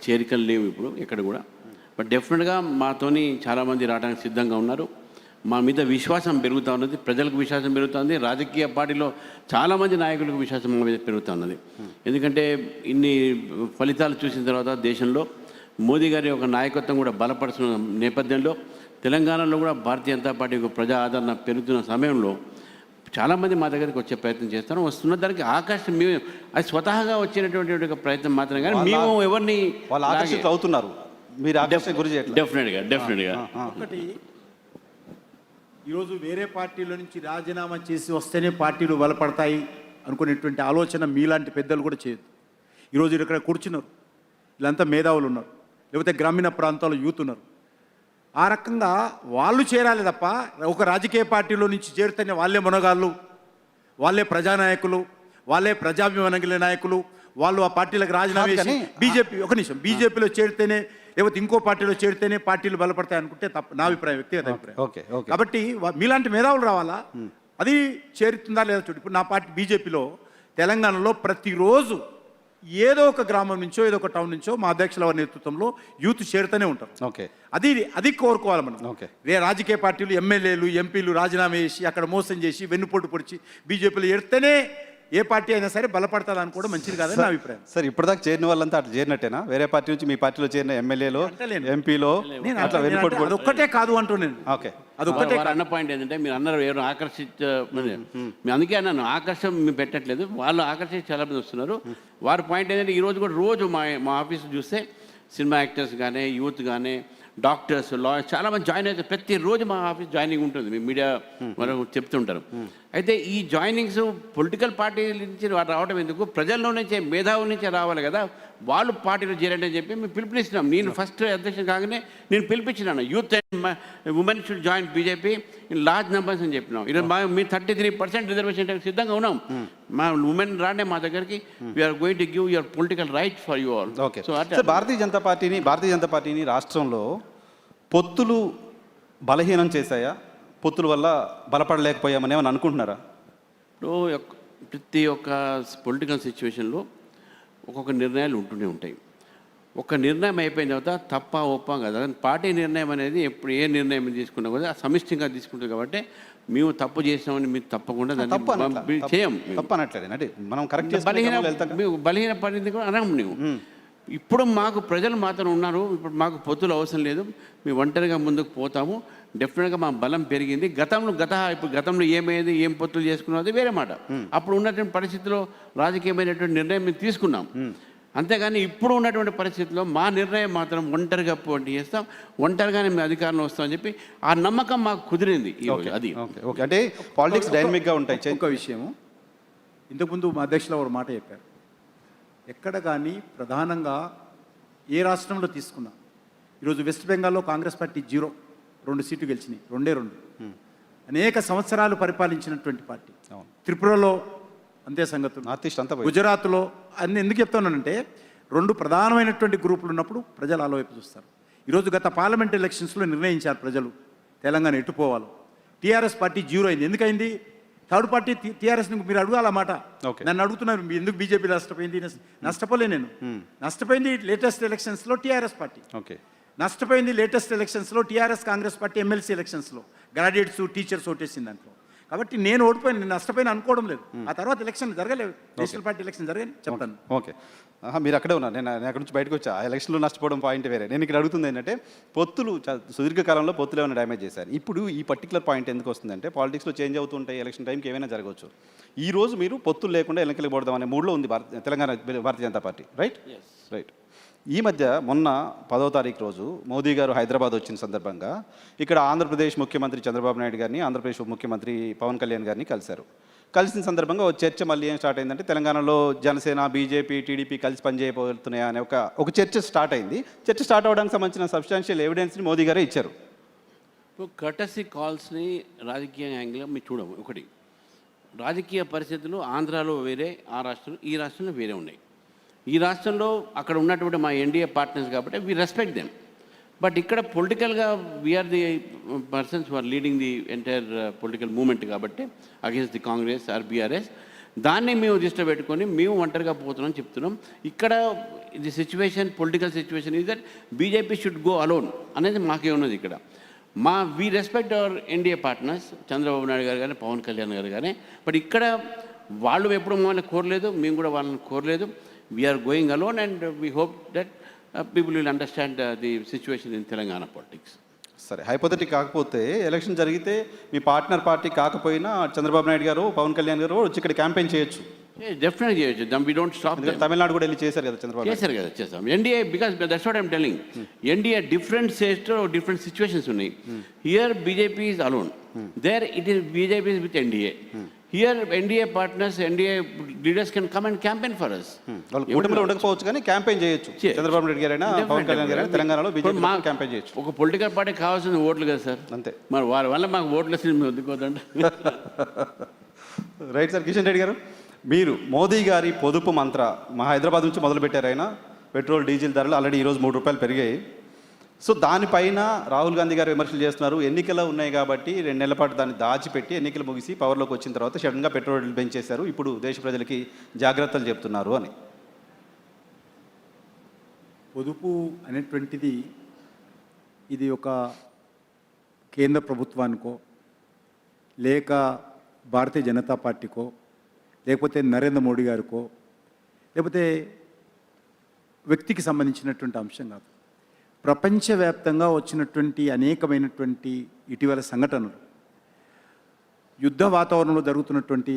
చేరికలు లేవు ఇప్పుడు ఎక్కడ కూడా. బట్ డెఫినెట్గా మాతోని చాలామంది రావడానికి సిద్ధంగా ఉన్నారు. మా మీద విశ్వాసం పెరుగుతూ ఉన్నది, ప్రజలకు విశ్వాసం పెరుగుతుంది, రాజకీయ పార్టీలో చాలామంది నాయకులకు విశ్వాసం మా మీద పెరుగుతూ ఉన్నది. ఎందుకంటే ఇన్ని ఫలితాలు చూసిన తర్వాత దేశంలో మోదీ గారి ఒక నాయకత్వం కూడా బలపడుతున్న నేపథ్యంలో తెలంగాణలో కూడా భారతీయ జనతా పార్టీ ఒక ప్రజా ఆదరణ పెరుగుతున్న సమయంలో చాలామంది మా దగ్గరికి వచ్చే ప్రయత్నం చేస్తారు. వస్తున్న దానికి ఆకర్షణ మేము అది స్వతహాగా వచ్చినటువంటి ఒక ప్రయత్నం మాత్రం, కానీ మేము ఎవరిని వాళ్ళు ఆకర్షితులు అవుతున్నారు. మీరు ఆకర్షణ గురి చేయట్లేదు. డెఫినెట్గా ఒకటి, ఈరోజు వేరే పార్టీల నుంచి రాజీనామా చేసి వస్తేనే పార్టీలు బలపడతాయి అనుకునేటువంటి ఆలోచన మీలాంటి పెద్దలు కూడా చేయదు. ఈరోజు ఇక్కడ కూర్చున్నారు, వీళ్ళంతా మేధావులు ఉన్నారు, లేకపోతే గ్రామీణ ప్రాంతాల్లో యూత్ ఉన్నారు. ఆ రకంగా వాళ్ళు చేరాలి తప్ప ఒక రాజకీయ పార్టీలో నుంచి చేరితేనే వాళ్ళే మునగాళ్ళు, వాళ్ళే ప్రజానాయకులు, వాళ్ళే ప్రజాభిమాన నాయకులు, వాళ్ళు ఆ పార్టీలకు రాజీనామా చేసి బీజేపీలో చేరితేనే లేకపోతే ఇంకో పార్టీలో చేరితేనే పార్టీలు బలపడతాయి అనుకుంటే తప్ప, నా అభిప్రాయం, వ్యక్తిగత అభిప్రాయం. కాబట్టి మీలాంటి మేధావులు రావాలా, అది చేరుతుందా లేదా చూడు. ఇప్పుడు నా పార్టీ బీజేపీలో తెలంగాణలో ప్రతిరోజు ఏదో ఒక గ్రామం నుంచో ఏదో ఒక టౌన్ నుంచో మా అధ్యక్షుల వారి నేతృత్వంలో యూత్ చేరుతూనే ఉంటారు. అది కోరుకోవాలి మనం. రాజకీయ పార్టీలు, ఎమ్మెల్యేలు, ఎంపీలు రాజీనామా చేసి అక్కడ మోసం చేసి వెన్నుపోటు పొడిచి బీజేపీలో ఎడితేనే ఏ పార్టీ అయినా సరే బలపడతాది అని కూడా మంచిది కాదని నా అభిప్రాయం. సార్, ఇప్పటిదాకా చేరిన వాళ్ళంతా అట్లా చేరినట్టేనా? వేరే పార్టీ నుంచి మీ పార్టీలో చేరిన ఎమ్మెల్యేలో, ఎంపీలో అట్లా వెన్నుపోటు అదొక్కటే కాదు అంటున్నాను. అదొక్కటే అన్న పాయింట్ ఏంటంటే మీరు అన్నారు ఎవరు మేము అందుకే అన్నాను ఆకర్షణ మేము పెట్టట్లేదు, వాళ్ళు ఆకర్షించి చాలా మంది వస్తున్నారు. వారి పాయింట్ ఏంటంటే ఈరోజు కూడా రోజు మా ఆఫీస్ చూస్తే సినిమా యాక్టర్స్ కానీ, యూత్ కానీ, డాక్టర్స్, లాయర్స్ చాలామంది జాయిన్ అవుతారు. ప్రతిరోజు మా ఆఫీస్ జాయినింగ్ ఉంటుంది, మీ మీడియా వరకు చెప్తుంటారు. అయితే ఈ జాయినింగ్స్ పొలిటికల్ పార్టీ నుంచి రావడం ఎందుకు, ప్రజల్లో నుంచే మేధావుల నుంచే రావాలి కదా, వాళ్ళు పార్టీలో చేరండి అని చెప్పి మేము పిలుపునిస్తున్నాం. నేను ఫస్ట్ అధ్యక్షుడు కాగానే నేను పిలిపించినాను, youth and women should join BJP in large numbers అని చెప్పినాం. ఈరోజు మీ 33% రిజర్వేషన్ సిద్ధంగా ఉన్నాం. మా ఉమెన్ రాండే మా దగ్గరికి, we are going to give your political right for you all. So Bharatiya Janata పార్టీని రాష్ట్రంలో పొత్తులు బలహీనం చేశాయా? పొత్తుల వల్ల బలపడలేకపోయామని ఏమని అనుకుంటున్నారా? ప్రతి ఒక్క పొలిటికల్ సిచ్యువేషన్లో ఒక్కొక్క నిర్ణయాలు ఉంటూనే ఉంటాయి. ఒక నిర్ణయం అయిపోయిన తర్వాత తప్ప ఒప్ప కదా, పార్టీ నిర్ణయం అనేది ఎప్పుడు ఏ నిర్ణయం తీసుకున్నా కూడా సమిష్టిగా తీసుకుంటుంది. కాబట్టి మేము తప్పు చేసినామని మీరు తప్పకుండా దాన్ని చేయం. మనం కరెక్ట్ బలహీన పడింది కూడా అనము. నువ్వు ఇప్పుడు మాకు ప్రజలు మాత్రం ఉన్నారు, ఇప్పుడు మాకు పొత్తులు అవసరం లేదు, మేము ఒంటరిగా ముందుకు పోతాము. డెఫినెట్గా మా బలం పెరిగింది. ఇప్పుడు గతంలో ఏమైంది, ఏం పొత్తులు చేసుకున్నది వేరే మాట. అప్పుడు ఉన్నటువంటి పరిస్థితిలో రాజకీయమైనటువంటి నిర్ణయం మేము తీసుకున్నాం. అంతేగాని ఇప్పుడు ఉన్నటువంటి పరిస్థితుల్లో మా నిర్ణయం మాత్రం ఒంటరిగా పోటీ చేస్తాం, ఒంటరిగానే మేము అధికారంలో వస్తామని చెప్పి ఆ నమ్మకం మాకు కుదిరింది. అది అంటే పాలిటిక్స్ డైనమిక్గా ఉంటాయి. ఒక విషయము, ఇంతకుముందు మా అధ్యక్షులు ఒక మాట చెప్పారు, ఎక్కడ కానీ ప్రధానంగా ఏ రాష్ట్రంలో తీసుకున్నా, ఈరోజు వెస్ట్ బెంగాల్లో కాంగ్రెస్ పార్టీ 2 సీట్లు గెలిచినాయి, 2 అనేక సంవత్సరాలు పరిపాలించినటువంటి పార్టీ. త్రిపురలో అంతే సంగతులు. నార్త్ ఈస్ట్ అంతా పోయింది. గుజరాత్లో అన్ని ఎందుకు చెప్తున్నానంటే 2 ప్రధానమైనటువంటి గ్రూపులు ఉన్నప్పుడు ప్రజలు ఆలో వైపు చూస్తారు. ఈరోజు గత పార్లమెంట్ ఎలక్షన్స్లో నిర్ణయించారు ప్రజలు తెలంగాణ ఎట్టుపోవాలో. టీఆర్ఎస్ పార్టీ 0 అయింది. ఎందుకైంది? థర్డ్ పార్టీ టీఆర్ఎస్ మీరు అడగాలన్నమాట. Okay. నన్ను అడుగుతున్నారు ఎందుకు బీజేపీ నష్టపోయింది. నష్టపోలే నేను. నష్టపోయింది లేటెస్ట్ ఎలక్షన్స్లో టీఆర్ఎస్ పార్టీ. ఓకే. నష్టపోయింది లేటెస్ట్ ఎలక్షన్స్లో టీఆర్ఎస్ కాంగ్రెస్ పార్టీ ఎమ్మెల్సీ ఎలక్షన్స్లో గ్రాడ్యుయేట్స్ టీచర్స్ ఓటేసింది దాంట్లో. కాబట్టి నేను ఓడిపోయాను, నేను నష్టపోయిన అనుకోవడం లేదు. ఆ తర్వాత ఎలక్షన్ జరగలేదు, నేషనల్ పార్టీ ఎలక్షన్ జరగని చెప్తాను. ఓకే. మీరు అక్కడే ఉన్నారు, నేను అక్కడి నుంచి బయటకు వచ్చా. ఆ ఎలక్షన్లో నష్టపోవడం పాయింట్ వేరే. నేను ఇక్కడ అడుగుతుంది ఏంటంటే పొత్తులు సుదీర్ఘకాలంలో పొత్తులు ఏమైనా డ్యామేజ్ చేశారు. ఇప్పుడు ఈ పర్టికులర్ పాయింట్ ఎందుకు వస్తుందంటే పాలిటిక్స్లో చేంజ్ అవుతుంటాయి, ఎలక్షన్ టైంకి ఏమైనా జరగవచ్చు. ఈ రోజు మీరు పొత్తులు లేకుండా ఎన్నికలకు పోవడం అనే మూడ్లో ఉంది తెలంగాణ భారతీయ జనతా పార్టీ. రైట్. ఈ మధ్య మొన్న 10వ తారీఖు రోజు మోదీ గారు హైదరాబాద్ వచ్చిన సందర్భంగా ఇక్కడ ఆంధ్రప్రదేశ్ ముఖ్యమంత్రి చంద్రబాబు నాయుడు గారిని, ఆంధ్రప్రదేశ్ ముఖ్యమంత్రి పవన్ కళ్యాణ్ గారిని కలిశారు. కలిసిన సందర్భంగా ఒక చర్చ మళ్ళీ ఏం స్టార్ట్ అయిందంటే తెలంగాణలో జనసేన, బీజేపీ, టీడీపీ కలిసి పనిచేయబోతున్నాయా అనే ఒక చర్చ స్టార్ట్ అయింది. చర్చ స్టార్ట్ అవ్వడానికి సంబంధించిన సబ్స్టాన్షియల్ ఎవిడెన్స్ని మోదీ గారే ఇచ్చారు. ఇప్పుడు కటసీ కాల్స్ని రాజకీయ యాంగిల్లో మీరు చూడము. ఒకటి, రాజకీయ పరిస్థితులు ఆంధ్రాలో వేరే, ఆ రాష్ట్రంలో ఈ రాష్ట్రంలో వేరే ఉన్నాయి. ఈ రాష్ట్రంలో అక్కడ ఉన్నటువంటి మా ఎన్డీఏ పార్ట్నర్స్ కాబట్టి వీ రెస్పెక్ట్ దెమ్. బట్ ఇక్కడ పొలిటికల్గా we are the persons are leading the entire political moment కాబట్టి against the Congress or BRS, దాన్ని మేము దృష్టిలో పెట్టుకొని మేము ఒంటరిగా పోతున్నాం చెప్తున్నాం. ఇక్కడ the situation, political situation is that BJP should go alone అనేది మాకేమున్నది. ఇక్కడ we respect our NDA partners Chandrababu Naidu garu కానీ, పవన్ కళ్యాణ్ గారు కానీ. బట్ ఇక్కడ వాళ్ళు ఎప్పుడు మమ్మల్ని కోరలేదు, మేము కూడా వాళ్ళని కోరలేదు. We are going alone and we hope that people will understand the situation in Telangana politics. సరే, హైపోథెటిక్ కాకపోతే ఎలక్షన్ జరిగితే మీ పార్ట్నర్ పార్టీ కాకపోయినా చంద్రబాబు నాయుడు గారు, పవన్ కళ్యాణ్ గారు వచ్చి ఇక్కడ క్యాంపెయిన్ చేయొచ్చు. డెఫినెట్గా చేయొచ్చు. We don't stop. తమిళనాడు కూడా వెళ్ళి చేశారు కదా చంద్రబాబు. చేశారు కదా, చేస్తాం. NDA because that's what I'm telling. NDA different స్టేట్స్లో డిఫరెంట్ సిచ్యువేషన్స్ ఉన్నాయి. Here BJP is alone, there it is BJP with NDA. Here NDA partners, NDA leaders can come and campaign for us. వాళ్ళు కూటమిలో ఉండకపోవచ్చు కానీ క్యాంపెయిన్ చేయొచ్చు. చంద్రబాబు నాయుడు గారైనా, పవన్ కళ్యాణ్ గారైనా తెలంగాణలో బీజేపీ క్యాంపెయిన్ చేయొచ్చు. ఒక పొలిటికల్ పార్టీ కావాల్సిన ఓట్లు కదా సార్. అంతే. మరి వారి వల్ల మాకు ఓట్లు వస్తుంది, మేము వద్దుకోదండి. Right sir. కిషన్ రెడ్డి గారు, మీరు మోదీ గారి పొదుపు మంత్ర మా హైదరాబాద్ నుంచి మొదలుపెట్టారు. ఆయన పెట్రోల్, డీజిల్ ధరలు ఆల్రెడీ ఈరోజు 3 రూపాయలు పెరిగాయి. సో దానిపైన రాహుల్ గాంధీ గారు విమర్శలు చేస్తున్నారు. ఎన్నికలు ఉన్నాయి కాబట్టి 2 నెలల పాటు దాన్ని దాచిపెట్టి ఎన్నికలు ముగిసి పవర్లోకి వచ్చిన తర్వాత సడన్గా పెట్రోల్ పెంచేశారు, ఇప్పుడు దేశ ప్రజలకి జాగ్రత్తలు చెప్తున్నారు అని. పొదుపు అనేటువంటిది ఇది ఒక కేంద్ర ప్రభుత్వానికో, లేక భారతీయ జనతా పార్టీకో, లేకపోతే నరేంద్ర మోడీ గారికో, లేకపోతే వ్యక్తికి సంబంధించినటువంటి అంశం కాదు. ప్రపంచవ్యాప్తంగా వచ్చినటువంటి అనేకమైనటువంటి ఇటీవల సంఘటనలు, యుద్ధ వాతావరణంలో జరుగుతున్నటువంటి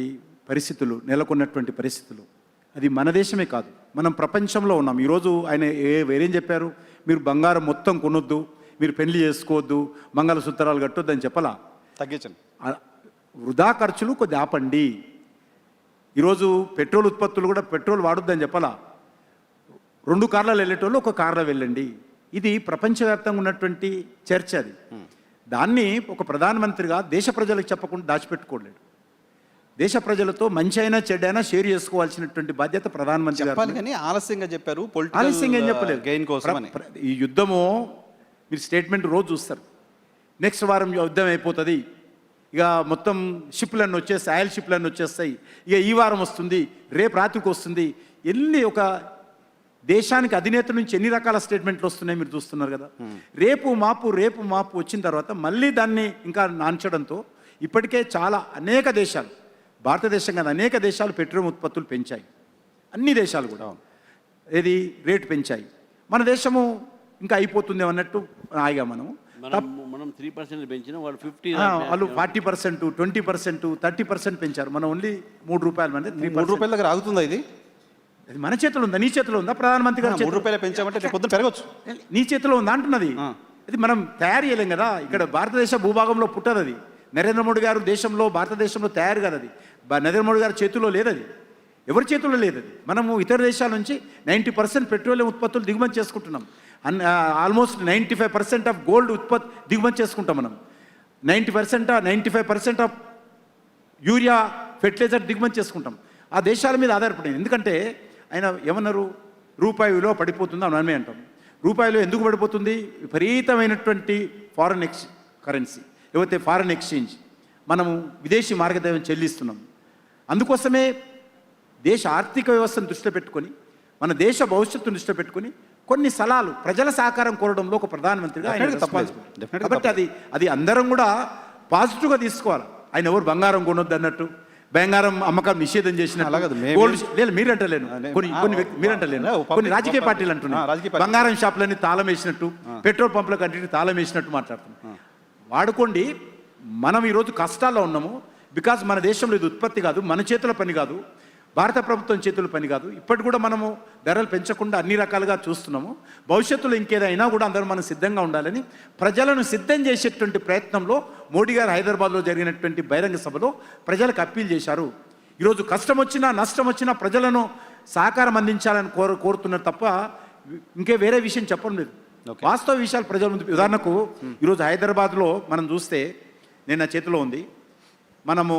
పరిస్థితులు, నెలకొన్నటువంటి పరిస్థితులు, అది మన దేశమే కాదు, మనం ప్రపంచంలో ఉన్నాం. ఈరోజు ఆయన వేరేం చెప్పారు, మీరు బంగారం మొత్తం కొనొద్దు, మీరు పెళ్లి చేసుకోవద్దు, మంగళసూత్రాలు కట్టొద్దు అని చెప్పలా. తగ్గించండి. వృధా ఖర్చులు కొద్ది ఆపండి. ఈరోజు పెట్రోల్ ఉత్పత్తులు కూడా పెట్రోల్ వాడొద్దని చెప్పలా. 2 కార్లలో వెళ్ళేటోళ్ళు 1 కార్లో వెళ్ళండి. ఇది ప్రపంచవ్యాప్తంగా ఉన్నటువంటి చర్చ. అది దాన్ని ఒక ప్రధానమంత్రిగా దేశ ప్రజలకు చెప్పకుండా దాచిపెట్టుకోలేడు. దేశ ప్రజలతో మంచి అయినా చెడ్డైనా షేర్ చేసుకోవాల్సినటువంటి బాధ్యత ప్రధానమంత్రి గారు. కానీ ఆలస్యంగా చెప్పారు. ఆలస్యంగా ఏం చెప్పలేదు. గెయిన్ కోసం ఈ యుద్ధము మీరు స్టేట్మెంట్ రోజు చూస్తారు. నెక్స్ట్ వారం యుద్ధం అయిపోతుంది, ఇక మొత్తం షిప్లన్నీ వచ్చేస్తాయి, ఆయిల్ షిప్లన్నీ వచ్చేస్తాయి, ఇక ఈ వారం వస్తుంది, రేపు రాత్రికి వస్తుంది. ఎన్ని ఒక దేశానికి అధినేత నుంచి ఎన్ని రకాల స్టేట్మెంట్లు వస్తున్నాయి మీరు చూస్తున్నారు కదా. రేపు మాపు వచ్చిన తర్వాత మళ్ళీ దాన్ని ఇంకా నాంచడంతో ఇప్పటికే చాలా అనేక దేశాలు, భారతదేశం కాదు అనేక దేశాలు పెట్రోల్ ఉత్పత్తులు పెంచాయి. అన్ని దేశాలు కూడా ఏది రేటు పెంచాయి. మన దేశము ఇంకా అయిపోతుంది అన్నట్టు ఆగా మనం 3% పెంచిన వాళ్ళు 50, వాళ్ళు 40%, 20%, 30% పెంచారు. మనం ఓన్లీ 3 రూపాయలు అంటే 3 రూపాయల దగ్గర ఆగుతుందా ఇది? అది మన చేతిలో ఉందా, నీ చేతిలో ఉందా? ప్రధానమంత్రి గారు 3 రూపాయలు పెంచామంటే రేపు పొద్దున పెరగచ్చు. నీ చేతిలో ఉందా అంటున్నది. అది మనం తయారు చేయలేం కదా. ఇక్కడ భారతదేశ భూభాగంలో పుట్టదు అది. నరేంద్ర మోడీ గారు దేశంలో, భారతదేశంలో తయారు కదా అది. నరేంద్ర మోడీ గారి చేతిలో లేదది, ఎవరి చేతుల్లో లేదది. మనము ఇతర దేశాల నుంచి 90% పెట్రోలియం ఉత్పత్తులు దిగుమతి చేసుకుంటున్నాం. ఆల్మోస్ట్ 95% ఆఫ్ గోల్డ్ దిగుమతి చేసుకుంటాం మనం. 95% ఆఫ్ యూరియా ఫెర్టిలైజర్ దిగుమతి చేసుకుంటాం. ఆ దేశాల మీద ఆధారపడింది. ఎందుకంటే ఆయన ఏమన్నారు, రూపాయి విలువ పడిపోతుందో అని మనమే అంటాం. రూపాయిలో ఎందుకు పడిపోతుంది? విపరీతమైనటువంటి ఫారెన్ కరెన్సీ, లేకపోతే ఫారెన్ ఎక్స్చేంజ్, మనము విదేశీ మార్గదర్శనం చెల్లిస్తున్నాం. అందుకోసమే దేశ ఆర్థిక వ్యవస్థను దృష్టిలో పెట్టుకొని, మన దేశ భవిష్యత్తును దృష్టిలో పెట్టుకొని కొన్ని సలహాలు, ప్రజల సహకారం కోరడంలో ఒక ప్రధానమంత్రిగా ఆయన రెస్పాన్సిబిలిటీ. కాబట్టి అది అందరం కూడా పాజిటివ్గా తీసుకోవాలి. ఆయన ఎవరు బంగారం కొనొద్దు అన్నట్టు, బంగారం అమ్మకం నిషేధం చేసిన లేదు మీరంటలేను, మీరంటలేను, కొన్ని రాజకీయ పార్టీలు అంటున్నారు బంగారం షాపులన్నీ తాళం వేసినట్టు, పెట్రోల్ పంపులకు అన్నింటినీ తాళం వేసినట్టు మాట్లాడుతున్నాం. వాడుకోండి. మనం ఈరోజు కష్టాల్లో ఉన్నాము బికాజ్ మన దేశంలో ఇది ఉత్పత్తి కాదు, మన చేతుల పని కాదు, భారత ప్రభుత్వం చేతుల పని కాదు. ఇప్పటి కూడా మనము ధరలు పెంచకుండా అన్ని రకాలుగా చూస్తున్నాము. భవిష్యత్తులో ఇంకేదైనా కూడా అందరూ మనం సిద్ధంగా ఉండాలని ప్రజలను సిద్ధం చేసేటువంటి ప్రయత్నంలో మోడీ గారు హైదరాబాద్లో జరిగినటువంటి బహిరంగ సభలో ప్రజలకు అప్పీల్ చేశారు. ఈరోజు కష్టం వచ్చినా నష్టం వచ్చినా ప్రజలను సహకారం అందించాలని కోరుతున్నారు తప్ప ఇంకే వేరే విషయం చెప్పడం లేదు. వాస్తవ విషయాలు ప్రజల ముందు. ఉదాహరణకు ఈరోజు హైదరాబాద్లో మనం చూస్తే, నేను నా చేతిలో ఉంది, మనము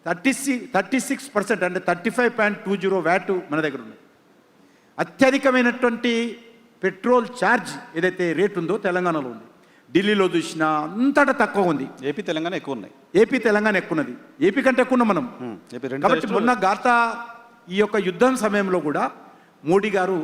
36% అంటే 35.20 వ్యాట్ మన దగ్గర ఉంది. అత్యధికమైనటువంటి పెట్రోల్ ఛార్జ్ ఏదైతే రేట్ ఉందో తెలంగాణలో ఉంది. ఢిల్లీలో చూసినా అంతటా తక్కువ ఉంది. ఏపీ తెలంగాణ ఎక్కువ ఉన్నాయి. ఏపీ తెలంగాణ ఎక్కువ ఉన్నది. ఏపీ కంటే ఎక్కువ ఉన్నాం మనం. కాబట్టి మొన్న ఈ యొక్క యుద్ధం సమయంలో కూడా మోడీ గారు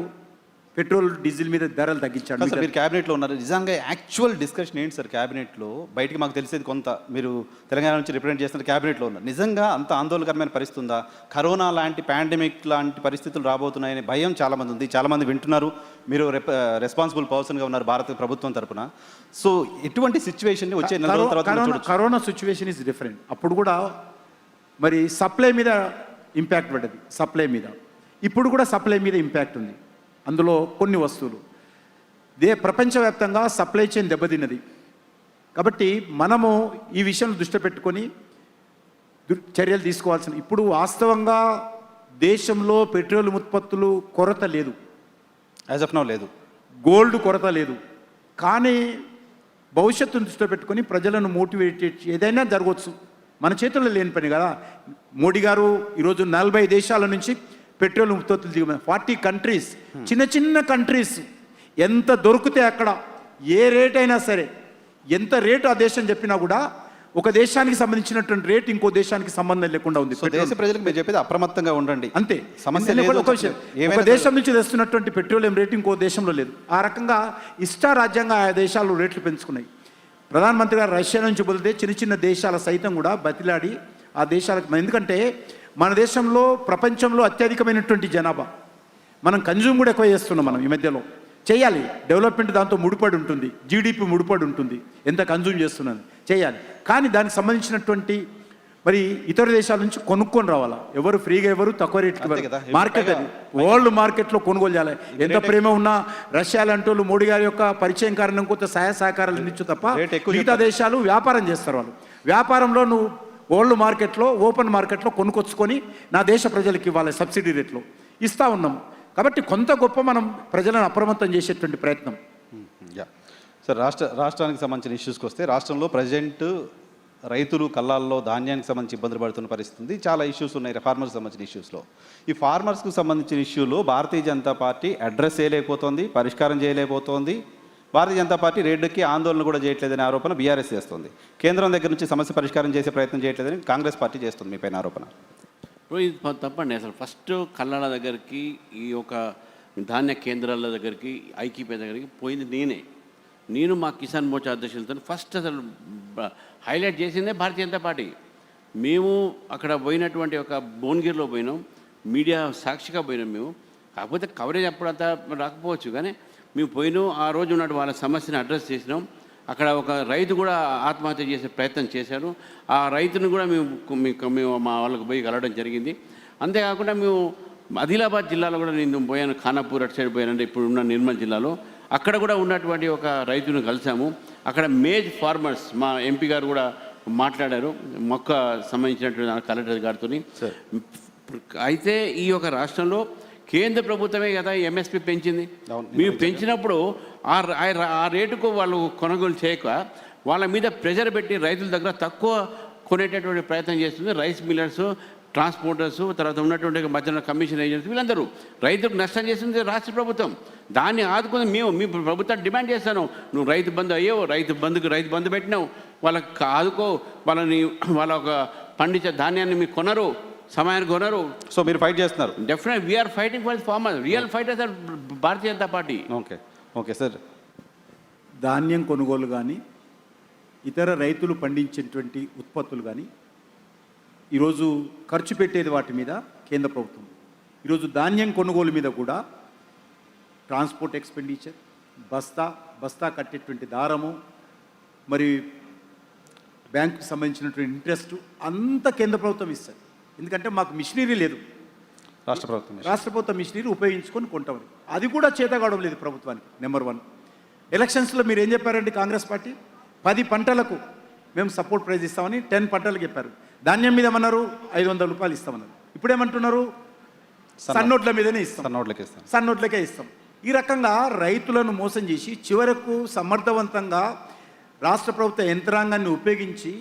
పెట్రోల్ డీజిల్ మీద ధరలు తగ్గించాడు. మీరు క్యాబినెట్లో ఉన్నారు, నిజంగా యాక్చువల్ డిస్కషన్ ఏంటి సార్ క్యాబినెట్లో? బయటికి మాకు తెలిసేది కొంత, మీరు తెలంగాణ నుంచి రిప్రజెంట్ చేస్తున్న క్యాబినెట్లో ఉన్నారు. నిజంగా అంత ఆందోళనకరమైన పరిస్థితి ఉందా? కరోనా లాంటి పాండమిక్ లాంటి పరిస్థితులు రాబోతున్నాయనే భయం చాలామంది ఉంది, చాలామంది వింటున్నారు. మీరు రెస్పాన్సిబుల్ పర్సన్గా ఉన్నారు భారత ప్రభుత్వం తరపున. సో ఎటువంటి సిచ్యువేషన్ వచ్చే నెల రోజుల తర్వాత? Corona situation is different. అప్పుడు కూడా మరి సప్లై మీద ఇంపాక్ట్ పడ్డది, సప్లై మీద. ఇప్పుడు కూడా సప్లై మీద ఇంపాక్ట్ ఉంది. అందులో కొన్ని వస్తువులు ప్రపంచవ్యాప్తంగా సప్లై చైన్ దెబ్బతిన్నది. కాబట్టి మనము ఈ విషయం దృష్టి పెట్టుకొని చర్యలు తీసుకోవాల్సిన. ఇప్పుడు వాస్తవంగా దేశంలో పెట్రోల్ ఉత్పత్తులు కొరత లేదు, యాజ్ ఆఫ్ నౌ లేదు, గోల్డ్ కొరత లేదు. కానీ భవిష్యత్తును దృష్టిలో పెట్టుకొని ప్రజలను మోటివేట్ ఏదైనా జరగవచ్చు, మన చేతుల్లో లేని పని కదా. మోడీ గారు ఈరోజు 40 దేశాల నుంచి పెట్రోల్ ఉత్పత్తులు దిగుమతి, 40 కంట్రీస్, చిన్న చిన్న కంట్రీస్, ఎంత దొరికితే అక్కడ ఏ రేట్ అయినా సరే, ఎంత రేటు ఆ దేశం చెప్పినా కూడా ఒక దేశానికి సంబంధించినటువంటి రేట్ ఇంకో దేశానికి సంబంధం లేకుండా ఉంది. దేశ ప్రజలకు మీరు చెప్పేది అప్రమత్తంగా ఉండండి, అంతే. సమస్య ఒక దేశం నుంచి తెస్తున్నటువంటి పెట్రోలియం రేట్ ఇంకో దేశంలో లేదు. ఆ రకంగా ఇష్టారాజ్యంగా ఆ దేశాలు రేట్లు పెంచుకున్నాయి. ప్రధానమంత్రి గారు రష్యా నుంచి బదిలితే చిన్న చిన్న దేశాల సైతం కూడా బతిలాడి ఆ దేశాలకు, ఎందుకంటే మన దేశంలో ప్రపంచంలో అత్యధికమైనటువంటి జనాభా, మనం కన్జ్యూమ్ కూడా ఎక్కువ చేస్తున్నాం. మనం ఈ మధ్యలో చేయాలి, డెవలప్మెంట్ దాంతో ముడిపడి ఉంటుంది, జీడిపి ముడిపడి ఉంటుంది, ఎంత కన్జ్యూమ్ చేస్తున్నాను చేయాలి. కానీ దానికి సంబంధించినటువంటి మరి ఇతర దేశాల నుంచి కొనుక్కొని రావాలా. ఎవరు ఫ్రీగా, ఎవరు తక్కువ రేట్కి, మార్కెట్ అది వరల్డ్ మార్కెట్లో కొనుగోలు చేయాలి. ఎంత ప్రేమ ఉన్నా రష్యా లాంటి మోడీ గారి యొక్క పరిచయం కారణం కొంత సహాయ సహకారాలు అందించు తప్ప మిగతా దేశాలు వ్యాపారం చేస్తారు. వాళ్ళు వ్యాపారంలో నువ్వు వరల్డ్ మార్కెట్లో, ఓపెన్ మార్కెట్లో కొనుక్కొచ్చుకొని నా దేశ ప్రజలకు ఇవ్వాలి, సబ్సిడీ రేట్లో ఇస్తూ ఉన్నాం. కాబట్టి కొంత గొప్ప మనం ప్రజలను అప్రమత్తం చేసేటువంటి ప్రయత్నం. సార్, రాష్ట్రానికి సంబంధించిన ఇష్యూస్కి వస్తే, రాష్ట్రంలో ప్రజెంట్ రైతులు కళ్ళాల్లో ధాన్యానికి సంబంధించి ఇబ్బందులు పడుతున్న పరిస్థితి ఉంది. చాలా ఇష్యూస్ ఉన్నాయి ఫార్మర్స్కి సంబంధించిన ఇష్యూస్లో. ఈ ఫార్మర్స్కి సంబంధించిన ఇష్యూలో భారతీయ జనతా పార్టీ అడ్రస్ చేయలేకపోతుంది, పరిష్కారం చేయలేకపోతుంది. భారతీయ జనతా పార్టీ రేడ్డుకి ఆందోళన కూడా చేయట్లేదనే ఆరోపణ బీఆర్ఎస్ చేస్తుంది. కేంద్రం దగ్గర నుంచి సమస్య పరిష్కారం చేసే ప్రయత్నం చేయట్లేదని కాంగ్రెస్ పార్టీ చేస్తుంది. మీపైన ఆరోపణ ఇది తప్పండి. అసలు ఫస్ట్ కళ్ళాల దగ్గరికి, ఈ యొక్క ధాన్య కేంద్రాల దగ్గరికి, ఐక్యపే దగ్గరికి పోయింది నేను మా కిసాన్ మోర్చా అధ్యక్షులతో ఫస్ట్ అసలు హైలైట్ చేసిందే భారతీయ జనతా పార్టీ. మేము అక్కడ పోయినటువంటి ఒక భువనగిరిలో పోయినాం, మీడియా సాక్షిగా పోయినాం మేము. కాకపోతే కవరేజ్ అప్పుడంతా రాకపోవచ్చు, కానీ మేము పోయినాం. ఆ రోజు ఉన్నట్టు వాళ్ళ సమస్యను అడ్రస్ చేసినాం. అక్కడ ఒక రైతు కూడా ఆత్మహత్య చేసే ప్రయత్నం చేశారు. ఆ రైతును కూడా మేము మా వాళ్ళకి పోయి కలవడం జరిగింది. అంతేకాకుండా మేము ఆదిలాబాద్ జిల్లాలో కూడా నేను పోయాను, ఖానాపూర్ అటు సైడ్ పోయానంటే ఇప్పుడు ఉన్న నిర్మల్ జిల్లాలో. అక్కడ కూడా ఉన్నటువంటి ఒక రైతును కలిసాము. అక్కడ మేజ్ ఫార్మర్స్, మా ఎంపీ గారు కూడా మాట్లాడారు, మొక్క సంబంధించినటువంటి కలెక్టర్ గారితో. అయితే ఈ యొక్క రాష్ట్రంలో కేంద్ర ప్రభుత్వమే కదా ఎంఎస్పి పెంచింది. మేము పెంచినప్పుడు ఆ రేటుకు వాళ్ళు కొనుగోలు చేయక వాళ్ళ మీద ప్రెషర్ పెట్టి రైతుల దగ్గర తక్కువ కొనేటటువంటి ప్రయత్నం చేస్తుంది. రైస్ మిల్లర్స్ ట్రాన్స్పోర్టర్స్, తర్వాత ఉన్నటువంటి మధ్యన కమిషన్ ఏజెన్సీ, వీళ్ళందరూ రైతులకు నష్టం చేసింది రాష్ట్ర ప్రభుత్వం. దాన్ని ఆదుకుని మేము మీ ప్రభుత్వాన్ని డిమాండ్ చేస్తాను, నువ్వు రైతు బంధు అయ్యావు, రైతు బంధు పెట్టినావు, వాళ్ళకి ఆదుకో, వాళ్ళ ఒక పండించే ధాన్యాన్ని మీకు కొనరు, సమయానికి కొనరు. సో మీరు ఫైట్ చేస్తున్నారు. Definite we're fighting for farmer, real fighters are Bharatiya Janata party. Okay sir. ధాన్యం కొనుగోలు కానీ ఇతర రైతులు పండించేటువంటి ఉత్పత్తులు కానీ ఈరోజు ఖర్చు పెట్టేది వాటి మీద కేంద్ర ప్రభుత్వం. ఈరోజు ధాన్యం కొనుగోలు మీద కూడా ట్రాన్స్పోర్ట్ ఎక్స్పెండిచర్, బస్తా కట్టేటువంటి దారము, మరి బ్యాంకుకి సంబంధించినటువంటి ఇంట్రెస్ట్ అంతా కేంద్ర ప్రభుత్వం ఇస్తుంది. ఎందుకంటే మాకు మిషనరీ లేదు, రాష్ట్ర ప్రభుత్వం మిషనరీ ఉపయోగించుకొని కొంటామని. అది కూడా చేతగావడం లేదు ప్రభుత్వానికి. నెంబర్ 1, ఎలక్షన్స్లో మీరు ఏం చెప్పారండి? కాంగ్రెస్ పార్టీ 10 పంటలకు మేము సపోర్ట్ ప్రైజ్ ఇస్తామని 10 పంటలకు చెప్పారు. ధాన్యం మీద ఏమన్నారు? 500 రూపాయలు ఇస్తామన్నారు. ఇప్పుడేమంటున్నారు? సన్నోట్ల మీదనే ఇస్తాం, సన్నోట్లకే ఇస్తాం. ఈ రకంగా రైతులను మోసం చేసి చివరకు సమర్థవంతంగా రాష్ట్ర ప్రభుత్వ యంత్రాంగాన్ని ఉపయోగించి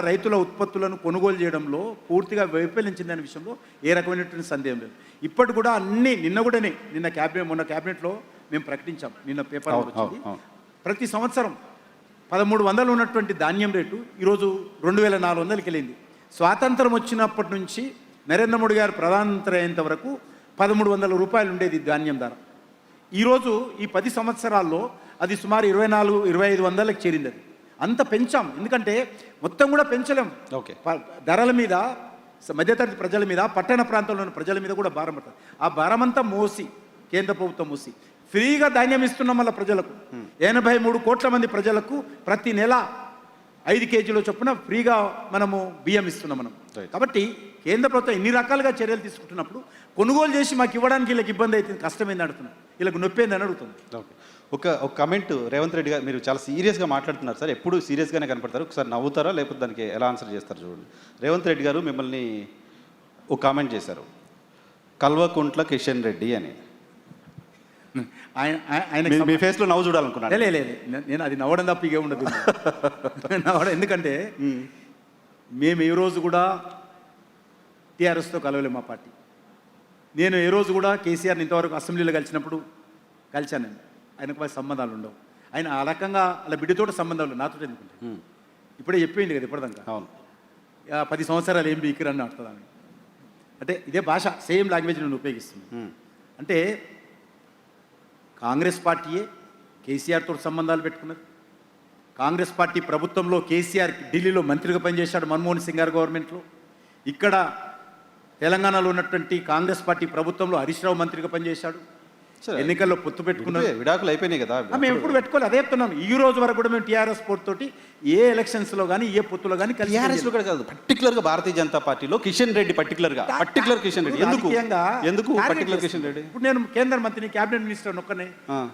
రైతుల ఉత్పత్తులను కొనుగోలు చేయడంలో పూర్తిగా వైఫల్యించిందనే విషయంలో ఏ రకమైనటువంటి సందేహం లేదు. ఇప్పటి కూడా అన్నీ మొన్న క్యాబినెట్లో మేము ప్రకటించాం, నిన్న పేపర్ వచ్చింది. ప్రతి సంవత్సరం 1300 ఉన్నటువంటి ధాన్యం రేటు ఈరోజు 2400కి వెళ్ళింది. స్వాతంత్రం వచ్చినప్పటి నుంచి నరేంద్ర మోడీ గారు ప్రధానమంత్రి అయ్యేంత వరకు 1300 రూపాయలు ఉండేది ధాన్యం ధర. ఈరోజు ఈ 10 సంవత్సరాల్లో అది సుమారు 2400-2500కి చేరింది. అది అంత పెంచాం. ఎందుకంటే మొత్తం కూడా పెంచలేం. ధరల మీద మధ్యతరగతి ప్రజల మీద, పట్టణ ప్రాంతంలో ఉన్న ప్రజల మీద కూడా భారం పడుతుంది. ఆ భారమంతా కేంద్ర ప్రభుత్వం మోసి ఫ్రీగా ధాన్యం ఇస్తున్నాం. వల్ల ప్రజలకు 83 కోట్ల మంది ప్రజలకు ప్రతి నెల 5 కేజీల చొప్పున ఫ్రీగా మనము బియ్యం ఇస్తున్నాం మనం. కాబట్టి కేంద్ర ప్రభుత్వం ఇన్ని రకాలుగా చర్యలు తీసుకుంటున్నప్పుడు కొనుగోలు చేసి మాకు ఇవ్వడానికి వీళ్ళకి ఇబ్బంది అవుతుంది, కష్టమైంది అడుగుతున్నాం, వీళ్ళకి నొప్పేందని అడుగుతుంది. ఒక కమెంట్, రేవంత్ రెడ్డి గారు మీరు చాలా సీరియస్గా మాట్లాడుతున్నారు సార్, ఎప్పుడు సీరియస్గానే కనపడతారు. ఒకసారి నవ్వుతారా లేకపోతే దానికి ఎలా ఆన్సర్ చేస్తారు చూడండి. రేవంత్ రెడ్డి గారు మిమ్మల్ని ఒక కామెంట్ చేశారు, కల్వకుంట్ల కిషన్ రెడ్డి అని. ఆయన మీ ఫేస్లో నవ్వు చూడాలనుకున్నాను. లేదు, నేను అది నవ్వడం తప్ప ఇగే ఉండదు. ఎందుకంటే మేము ఏ రోజు కూడా టీఆర్ఎస్తో కలవలేము మా పార్టీ. నేను ఏ రోజు కూడా కేసీఆర్ని ఇంతవరకు అసెంబ్లీలో కలిశాను. ఆయనకు సంబంధాలు ఉండవు. ఆయన ఆ రకంగా అలా బిడ్డతోటి సంబంధాలు నాతో ఎందుకుంటే ఇప్పుడే చెప్పింది కదా ఇప్పటిదాకా. అవును, 10 సంవత్సరాలు ఏం బీకిరని అడుగుతుంది. అంటే ఇదే భాష, సేమ్ లాంగ్వేజ్ నేను ఉపయోగిస్తుంది. అంటే కాంగ్రెస్ పార్టీయే కేసీఆర్తో సంబంధాలు పెట్టుకున్నది. కాంగ్రెస్ పార్టీ ప్రభుత్వంలో కేసీఆర్ ఢిల్లీలో మంత్రిగా పనిచేశాడు, మన్మోహన్ సింగ్ గారు గవర్నమెంట్లో. ఇక్కడ తెలంగాణలో ఉన్నటువంటి కాంగ్రెస్ పార్టీ ప్రభుత్వంలో హరీష్ రావు మంత్రిగా పనిచేశాడు. ఎన్నికల్లో పొత్తు పెట్టుకున్నారు, విడాకులు అయిపోయినాయి కదా. మేము ఎప్పుడు పెట్టుకోవాలి, అదే చెప్తున్నాను. ఈ రోజు వరకు కూడా మేము టీఆర్ఎస్ పోర్ట్ తోటి ఏ ఎలక్షన్స్లో కానీ ఏ పొత్తులో కానీ టీఆర్ఎస్లో కూడా కాదు, పర్టికులర్గా భారతీయ జనతా పార్టీలో కిషన్ రెడ్డి పర్టికులర్ కిషన్ రెడ్డి ఎందుకు పర్టికులర్ కిషన్ రెడ్డి? ఇప్పుడు నేను కేంద్ర మంత్రిని, క్యాబినెట్ మినిస్టర్ ఒక్కనే,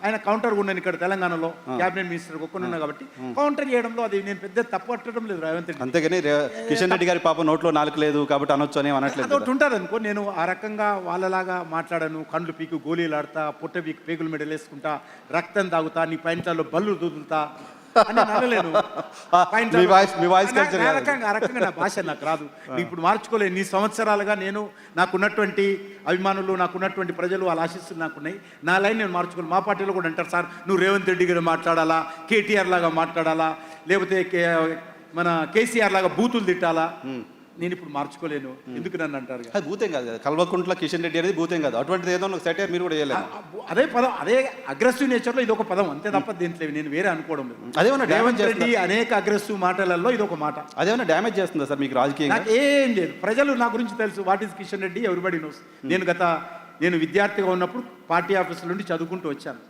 ఆయన కౌంటర్ ఉన్నాను ఇక్కడ తెలంగాణలో క్యాబినెట్ మినిస్టర్ ఒక్కనున్నా కాబట్టి కౌంటర్ చేయడంలో అది నేను పెద్ద తప్పు పట్టడం లేదు రేవంత్ రెడ్డి. అంతేగాని కిషన్ రెడ్డి గారి పాప నోట్లో నాలుగు లేదు కాబట్టి అనొచ్చు అని అనట్లేదు. అదొకటి ఉంటుంది అనుకో. నేను ఆ రకంగా వాళ్ళలాగా మాట్లాడాను, కండ్లు పీకు గోళీలు ఆడతా, పుట్ట పీకు పేగులు మెడలు వేసుకుంటా, రక్తం తాగుతా, నీ పాయింట్లలో బల్లు దూదులుతా అని అనలేను. ఆ రకంగా నా భాష నాకు రాదు. ఇప్పుడు మార్చుకోలేదు. నీ సంవత్సరాలుగా నేను నాకున్నటువంటి అభిమానులు, నాకున్నటువంటి ప్రజలు, వాళ్ళ ఆశీస్సులు నాకున్నాయి. నా లైన్ నేను మార్చుకోలేదు. మా పార్టీలో కూడా అంటారు, సార్ నువ్వు రేవంత్ రెడ్డి గారు మాట్లాడాలా, కేటీఆర్ లాగా మాట్లాడాలా, లేకపోతే మన కేసీఆర్ లాగా బూతులు తిట్టాలా. నేను ఇప్పుడు మార్చుకోలేను. ఎందుకు నన్ను అంటారు? అది భూతం కాదు కదా, కల్వకుంట్ల కిషన్ రెడ్డి అనేది భూతం కాదు. అటువంటిది ఏదో సెటైర్ మీరు కూడా చేయలేదు. అదే పదం, అదే అగ్రెసివ్ నేచర్లో ఇది ఒక పదం, అంతే తప్ప దీంట్లో నేను వేరే అనుకోవడం లేదు. అదేమన్నా రేవంత్ రెడ్డి అనేక అగ్రెసివ్ మాటలలో ఇది ఒక మాట. అదేమన్నా డ్యామేజ్ చేస్తుందా సార్ మీకు రాజకీయంగా? నాకు ఏం లేదు. ప్రజలు నా గురించి తెలుసు. What is Kishan Reddy, everybody knows. నేను విద్యార్థిగా ఉన్నప్పుడు పార్టీ ఆఫీసుల నుండి చదువుకుంటూ వచ్చాను.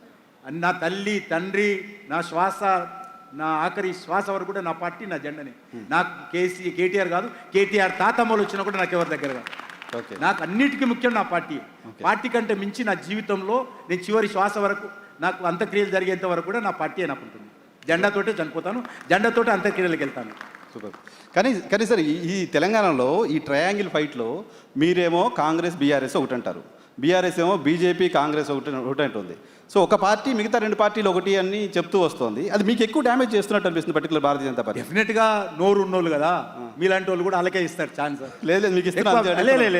నా తల్లి, తండ్రి, నా శ్వాస, నా ఆఖరి శ్వాస వరకు కూడా నా పార్టీ, నా జెండనే. నాకు కేటీఆర్ కాదు, కేటీఆర్ తాతమ్మలు వచ్చినా కూడా నాకు ఎవరి దగ్గర కాదు. నాకు అన్నిటికీ ముఖ్యం నా పార్టీ. పార్టీ కంటే మించి నా జీవితంలో నేను చివరి శ్వాస వరకు, నాకు అంత్యక్రియలు జరిగేంత వరకు కూడా నా పార్టీ నాకు ఉంటుంది. జెండాతోటే చనిపోతాను, జెండాతోటే అంత్యక్రియలకు వెళ్తాను. సూపర్. కానీ సార్, ఈ తెలంగాణలో ఈ ట్రయాంగిల్ ఫైట్లో మీరేమో కాంగ్రెస్, బీఆర్ఎస్ ఒకటి అంటారు, బీఆర్ఎస్ ఏమో బీజేపీ కాంగ్రెస్ ఒకటి అంటుంది. సో ఒక పార్టీ మిగతా రెండు పార్టీలు ఒకటి అని చెప్తూ వస్తుంది. అది మీకు ఎక్కువ డ్యామేజ్ చేస్తున్నట్టు అనిపిస్తుంది పర్టికులర్ భారతీయ జనతా పార్టీ. డెఫినెట్గా నోరు ఉన్నోళ్ళు కదా, మీలాంటి వాళ్ళు కూడా అలాగే ఇస్తారు ఛాన్స్. లేదు మీకు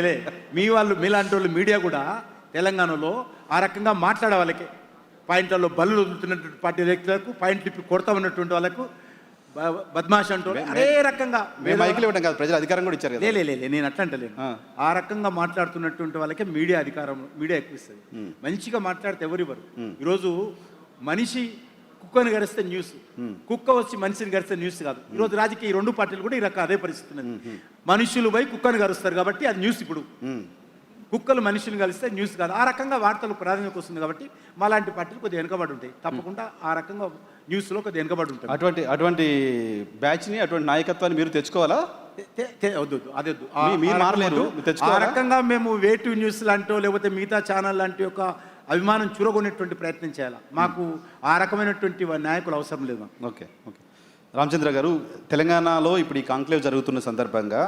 లే మీ వాళ్ళు మీలాంటి వాళ్ళు మీడియా కూడా తెలంగాణలో ఆ రకంగా మాట్లాడే వాళ్ళకి, పాయింట్లలో బల్లు వదులుతున్నటువంటి పార్టీ వ్యక్తులకు, పాయింట్లు ఇప్పి కొడతా ఉన్నటువంటి వాళ్ళకు బద్మాష్ అంటూ అదే రకంగా మైకులు ఇవ్వడం కాదు, ప్రజలు అధికారం కూడా ఇచ్చారు కదా. లే నేను అట్లా అంటలేను. ఆ రకంగా మాట్లాడుతున్నటువంటి వాళ్ళకే మీడియా అధికారం, మీడియా ఎక్కువ ఇస్తుంది. మంచిగా మాట్లాడితే ఎవరివ్వరు. ఈరోజు మనిషి కుక్కను గరిస్తే న్యూస్, కుక్క వచ్చి మనిషిని గరిస్తే న్యూస్ కాదు. ఈరోజు రాజకీయ ఈ రెండు పార్టీలు కూడా ఈ రకం అదే పరిస్థితి ఉన్నది. మనుషులు పోయి కుక్కను గరుస్తారు కాబట్టి అది న్యూస్. ఇప్పుడు కుక్కలు మనుషులు కలిస్తే న్యూస్ కాదు. ఆ రకంగా వార్తలు ప్రాధాన్యత వస్తుంది కాబట్టి మాలాంటి పార్టీలు కొద్దిగా వెనుకబడి ఉంటాయి. తప్పకుండా ఆ రకంగా న్యూస్లో కొద్దిగా వెనుకబడి ఉంటాయి. అటువంటి బ్యాచ్ని, అటువంటి నాయకత్వాన్ని మీరు తెచ్చుకోవాలా? వద్దు అదొద్దు, మీరు మారలేదు. ఆ రకంగా మేము వేటు న్యూస్ లాంటో లేకపోతే మిగతా ఛానల్ లాంటి ఒక అభిమానం చూరగొనేటువంటి ప్రయత్నం చేయాలి. మాకు ఆ రకమైనటువంటి నాయకులు అవసరం లేదు. ఓకే. రామచంద్ర గారు, తెలంగాణలో ఇప్పుడు ఈ కాంక్లేవ్ జరుగుతున్న సందర్భంగా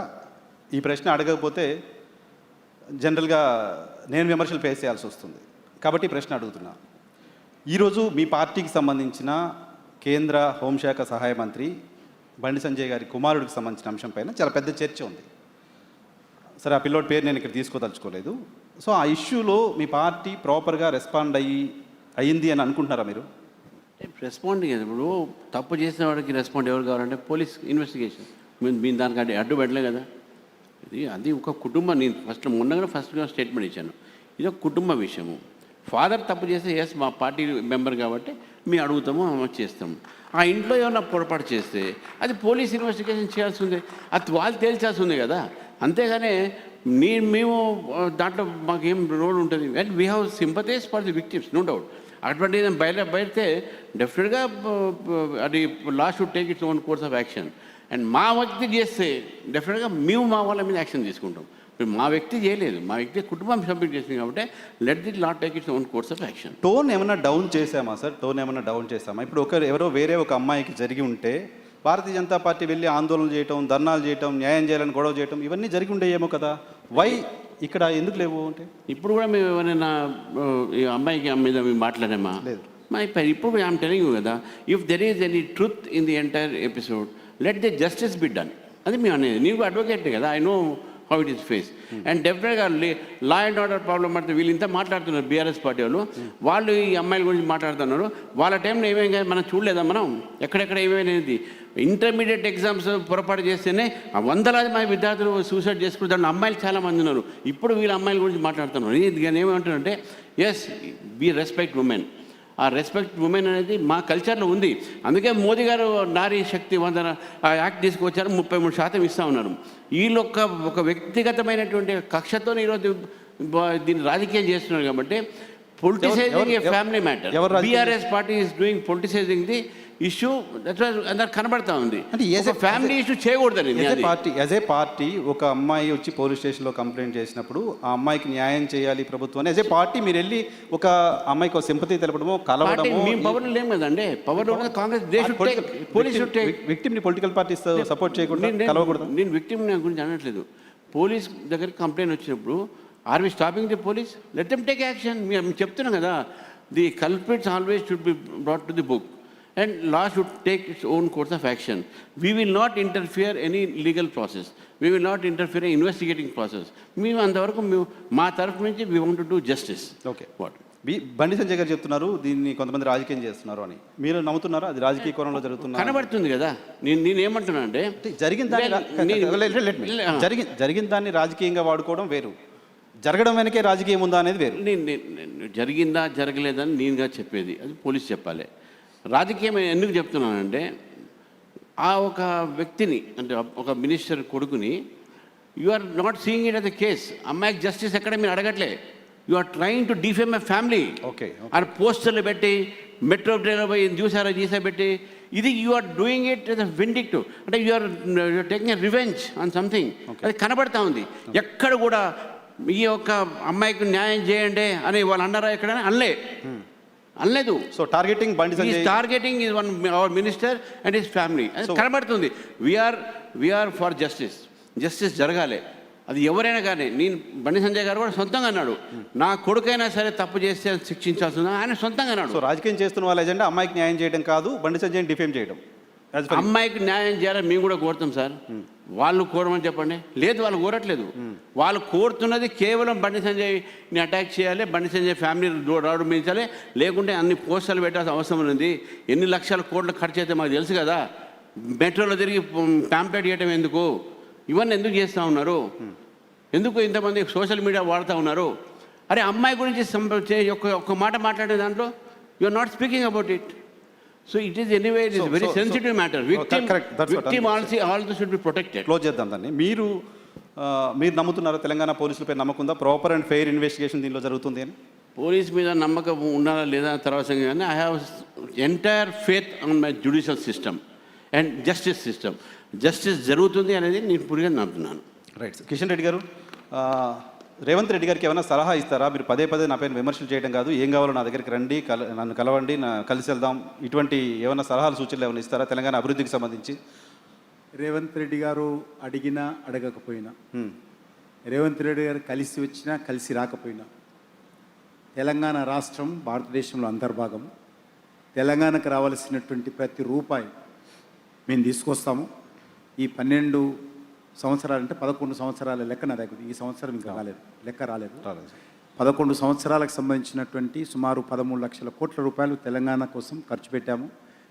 ఈ ప్రశ్న అడగకపోతే జనరల్గా నేను విమర్శలు ఫేస్ చేయాల్సి వస్తుంది. కాబట్టి ఈ ప్రశ్న అడుగుతున్నా. ఈరోజు మీ పార్టీకి సంబంధించిన కేంద్ర హోంశాఖ సహాయ మంత్రి బండి సంజయ్ గారి కుమారుడికి సంబంధించిన అంశం పైన చాలా పెద్ద చర్చ ఉంది. సరే, ఆ పిల్లోడి పేరు నేను ఇక్కడ తీసుకోదలుచుకోలేదు. సో ఆ ఇష్యూలో మీ పార్టీ ప్రాపర్గా రెస్పాండ్ అయ్యింది అని అనుకుంటున్నారా మీరు? రెస్పాండ్ కదా, ఇప్పుడు తప్పు చేసిన వాడికి రెస్పాండ్ ఎవరు కావాలంటే పోలీస్ ఇన్వెస్టిగేషన్. మేము దానికి అడ్డు పెట్టలే కదా. అది ఒక కుటుంబం. నేను మొన్న స్టేట్మెంట్ ఇచ్చాను, ఇది ఒక కుటుంబ విషయము. ఫాదర్ తప్పు చేస్తే ఎస్ మా పార్టీ మెంబర్ కాబట్టి మేము అడుగుతాము, చేస్తాము. ఆ ఇంట్లో ఏమైనా పొరపాటు చేస్తే అది పోలీస్ ఇన్వెస్టిగేషన్ చేయాల్సి ఉంది, అది వాళ్ళు తేల్చాల్సి ఉంది కదా. అంతేగాని మేము దాంట్లో మాకేం రోల్ ఉంటుంది. And we have sympathize for the victims, no doubt. అటువంటి బయటే డెఫినెట్గా అది law should take its own course of action. And మా వ్యక్తి చేస్తే డెఫినెట్గా మేము మా వాళ్ళ మీద యాక్షన్ తీసుకుంటాం. ఇప్పుడు మా వ్యక్తి చేయలేదు, మా వ్యక్తి కుటుంబం సబ్మిట్ చేసింది కాబట్టి let the law take its own course of action. Tone ఏమైనా డౌన్ చేసామా సార్? డౌన్ చేసామా? ఇప్పుడు ఎవరో వేరే ఒక అమ్మాయికి జరిగి ఉంటే భారతీయ జనతా పార్టీ వెళ్ళి ఆందోళన చేయటం, ధర్నాలు చేయటం, న్యాయం చేయాలని గొడవ చేయటం, ఇవన్నీ జరిగి ఉండేయేమో కదా. వై ఇక్కడ ఎందుకు లేవు అంటే? ఇప్పుడు కూడా మేము ఏమైనా ఈ అమ్మాయికి మీద మేము మాట్లాడామా? లేదు. ఇప్పుడు ఐఎమ్ టెలింగ్ యూ కదా, if there is any truth in the entire episode let the justice be done. అది మేము అనేది. నీకు అడ్వకేట్ కదా, I know how it is face. And డెఫినెట్గా లా అండ్ ఆర్డర్ ప్రాబ్లం అంటే వీళ్ళు ఇంత మాట్లాడుతున్నారు బీఆర్ఎస్ పార్టీ వాళ్ళు ఈ అమ్మాయిల గురించి మాట్లాడుతున్నారు. వాళ్ళ టైంలో ఏమేమి మనం చూడలేదా? మనం ఎక్కడెక్కడ ఏమేమైనది ఇంటర్మీడియట్ ఎగ్జామ్స్ పొరపాటు చేస్తేనే వందలాది మంది విద్యార్థులు సూసైడ్ చేసుకుని దాంట్లో అమ్మాయిలు చాలామంది ఉన్నారు. ఇప్పుడు వీళ్ళ అమ్మాయిల గురించి మాట్లాడుతున్నారు. నేను ఏమంటున్నానంటే ఎస్ బీ రెస్పెక్ట్ ఉమెన్. ఆ రెస్పెక్ట్ ఉమెన్ అనేది మా కల్చర్లో ఉంది. అందుకే మోదీ గారు నారీ శక్తి వందన ఆ యాక్ట్ తీసుకొచ్చారు, 33% ఇస్తూ ఉన్నారు. వీళ్ళు ఒక వ్యక్తిగతమైనటువంటి కక్షతో ఈరోజు దీన్ని రాజకీయం చేస్తున్నారు. కాబట్టి politicising a family matter. BRS party is doing politicising the issue. అందరు కనబడతా ఉంది. ఫ్యామిలీ ఇష్యూ చేయకూడదని యాజ్ ఏ పార్టీ ఒక అమ్మాయి వచ్చి పోలీస్ స్టేషన్లో కంప్లైంట్ చేసినప్పుడు ఆ అమ్మాయికి న్యాయం చేయాలి ప్రభుత్వం అని యాజ్ ఏ పార్టీ మీరు వెళ్ళి ఒక అమ్మాయికి ఒక సింపతి తెలపడమో, కలవడమో. మేము పవర్లో లేము కదండి. పవర్లో కాంగ్రెస్ పోలీస్ విక్టిమ్ని పొలిటికల్ పార్టీస్ సపోర్ట్ చేయకూడదు, కలవకూడదు. నేను విక్టిమ్ గురించి అనట్లేదు. పోలీస్ దగ్గర కంప్లైంట్ వచ్చినప్పుడు are we stopping the police? Let them take action. మేము చెప్తున్నాం కదా, the culprits always should be brought to the book and law should take its own course of action. We will not interfere any legal process. We will not interfere in investigating process. మేము అంతవరకు మా తరఫు నుంచి we want to do justice. Okay. Bandi Sanjay గారు చెప్తున్నారు దీన్ని కొంతమంది రాజకీయం చేస్తున్నారు అని. మీరు నమ్ముతున్నారా? అది రాజకీయ కోణంలో జరుగుతున్నా కనబడుతుంది కదా. నేను ఏమంటున్నా అంటే జరిగిన దాన్ని రాజకీయంగా వాడుకోవడం వేరు, జరగడం వెనకే రాజకీయం ఉందా అనేది వేరు. జరిగిందా జరగలేదని నేనుగా చెప్పేది అది పోలీస్ చెప్పాలి. రాజకీయం ఎందుకు చెప్తున్నానంటే ఆ ఒక వ్యక్తిని అంటే ఒక మినిస్టర్ కొడుకుని you are not seeing it as a case. అమ్మాయికి జస్టిస్ ఎక్కడ మీరు అడగట్లే. You are trying to defame a family. Okay. అని పోస్టర్లు పెట్టి మెట్రో ట్రైన్లో పోయి చూసా పెట్టి ఇది you are doing it as a vindictive. అంటే you are taking a revenge on something. అది కనబడతా ఉంది. ఎక్కడ కూడా ఈ యొక్క అమ్మాయికి న్యాయం చేయండి అని వాళ్ళు అన్నారా? ఎక్కడైనా అనలేదు. So targeting Bandi Sanjay, targeting is one hour minister and his family. కనబడుతుంది. వీఆర్ ఫర్ జస్టిస్ జరగాలి. అది ఎవరైనా కానీ నేను బండి సంజయ్ గారు కూడా సొంతంగా అన్నాడు, నా కొడుకైనా సరే తప్పు చేస్తే శిక్షించాల్సిందా ఆయన సొంతంగా అన్నాడు. సో రాజకీయం చేస్తున్న వాళ్ళ ఎజెండా అమ్మాయికి న్యాయం చేయడం కాదు, బండి సంజయ్ని డిఫేమ్ చేయడం. అమ్మాయికి న్యాయం చేయాలని మేము కూడా కోరుతాం సార్. వాళ్ళు కోరమని చెప్పండి. లేదు, వాళ్ళు కోరట్లేదు. వాళ్ళు కోరుతున్నది కేవలం బండి సంజయ్ని అటాక్ చేయాలి, బండి సంజయ్ ఫ్యామిలీ రోడ్డు మించాలి, లేకుంటే అన్ని పోస్టర్లు పెట్టాల్సిన అవసరం ఉంది. ఎన్ని లక్షల కోట్లు ఖర్చు అయితే మాకు తెలుసు కదా. మెట్రోలో తిరిగి ప్యాంప్లెట్ చేయడం ఎందుకు, ఇవన్నీ ఎందుకు చేస్తూ ఉన్నారు, ఎందుకు ఇంతమంది సోషల్ మీడియా వాడుతూ ఉన్నారు? అరే అమ్మాయి గురించి ఒక్క మాట మాట్లాడే దాంట్లో you are not speaking about it. So it is anyway it is very sensitive matter. Victim also should be protected. Close చేద్దాం దాన్ని. మీరు నమ్ముతున్నారా తెలంగాణ పోలీసులపై నమ్మకం ఉందా? ప్రాపర్ అండ్ ఫెయిర్ ఇన్వెస్టిగేషన్ దీనిలో జరుగుతుంది అని పోలీస్ మీద నమ్మకం ఉండాలా లేదా తర్వాత సంగతి, కానీ I have entire faith on my judicial system and justice system. Justice జరుగుతుంది అనేది నేను పూర్తిగా నమ్ముతున్నాను. రైట్. కిషన్ రెడ్డి గారు, రేవంత్ రెడ్డి గారికి ఏమైనా సలహా ఇస్తారా? మీరు పదే పదే నా పైన విమర్శలు చేయడం కాదు, ఏం కావాలో నా దగ్గరికి రండి, నన్ను కలవండి, కలిసి వెళ్దాం, ఇటువంటి ఏమైనా సలహాలు సూచనలు ఏమైనా ఇస్తారా తెలంగాణ అభివృద్ధికి సంబంధించి? రేవంత్ రెడ్డి గారు అడిగినా అడగకపోయినా, రేవంత్ రెడ్డి గారు కలిసి వచ్చినా కలిసి రాకపోయినా, తెలంగాణ రాష్ట్రం భారతదేశంలో అంతర్భాగం. తెలంగాణకు రావాల్సినటువంటి ప్రతి రూపాయి మేము తీసుకొస్తాము. ఈ 12 సంవత్సరాలు అంటే 11 సంవత్సరాల లెక్క నా దగ్గర ఈ సంవత్సరం ఇంకా రాలేదు, లెక్క రాలేదు. 11 సంవత్సరాలకు సంబంధించినటువంటి సుమారు 13 లక్షల కోట్ల రూపాయలు తెలంగాణ కోసం ఖర్చు పెట్టాము.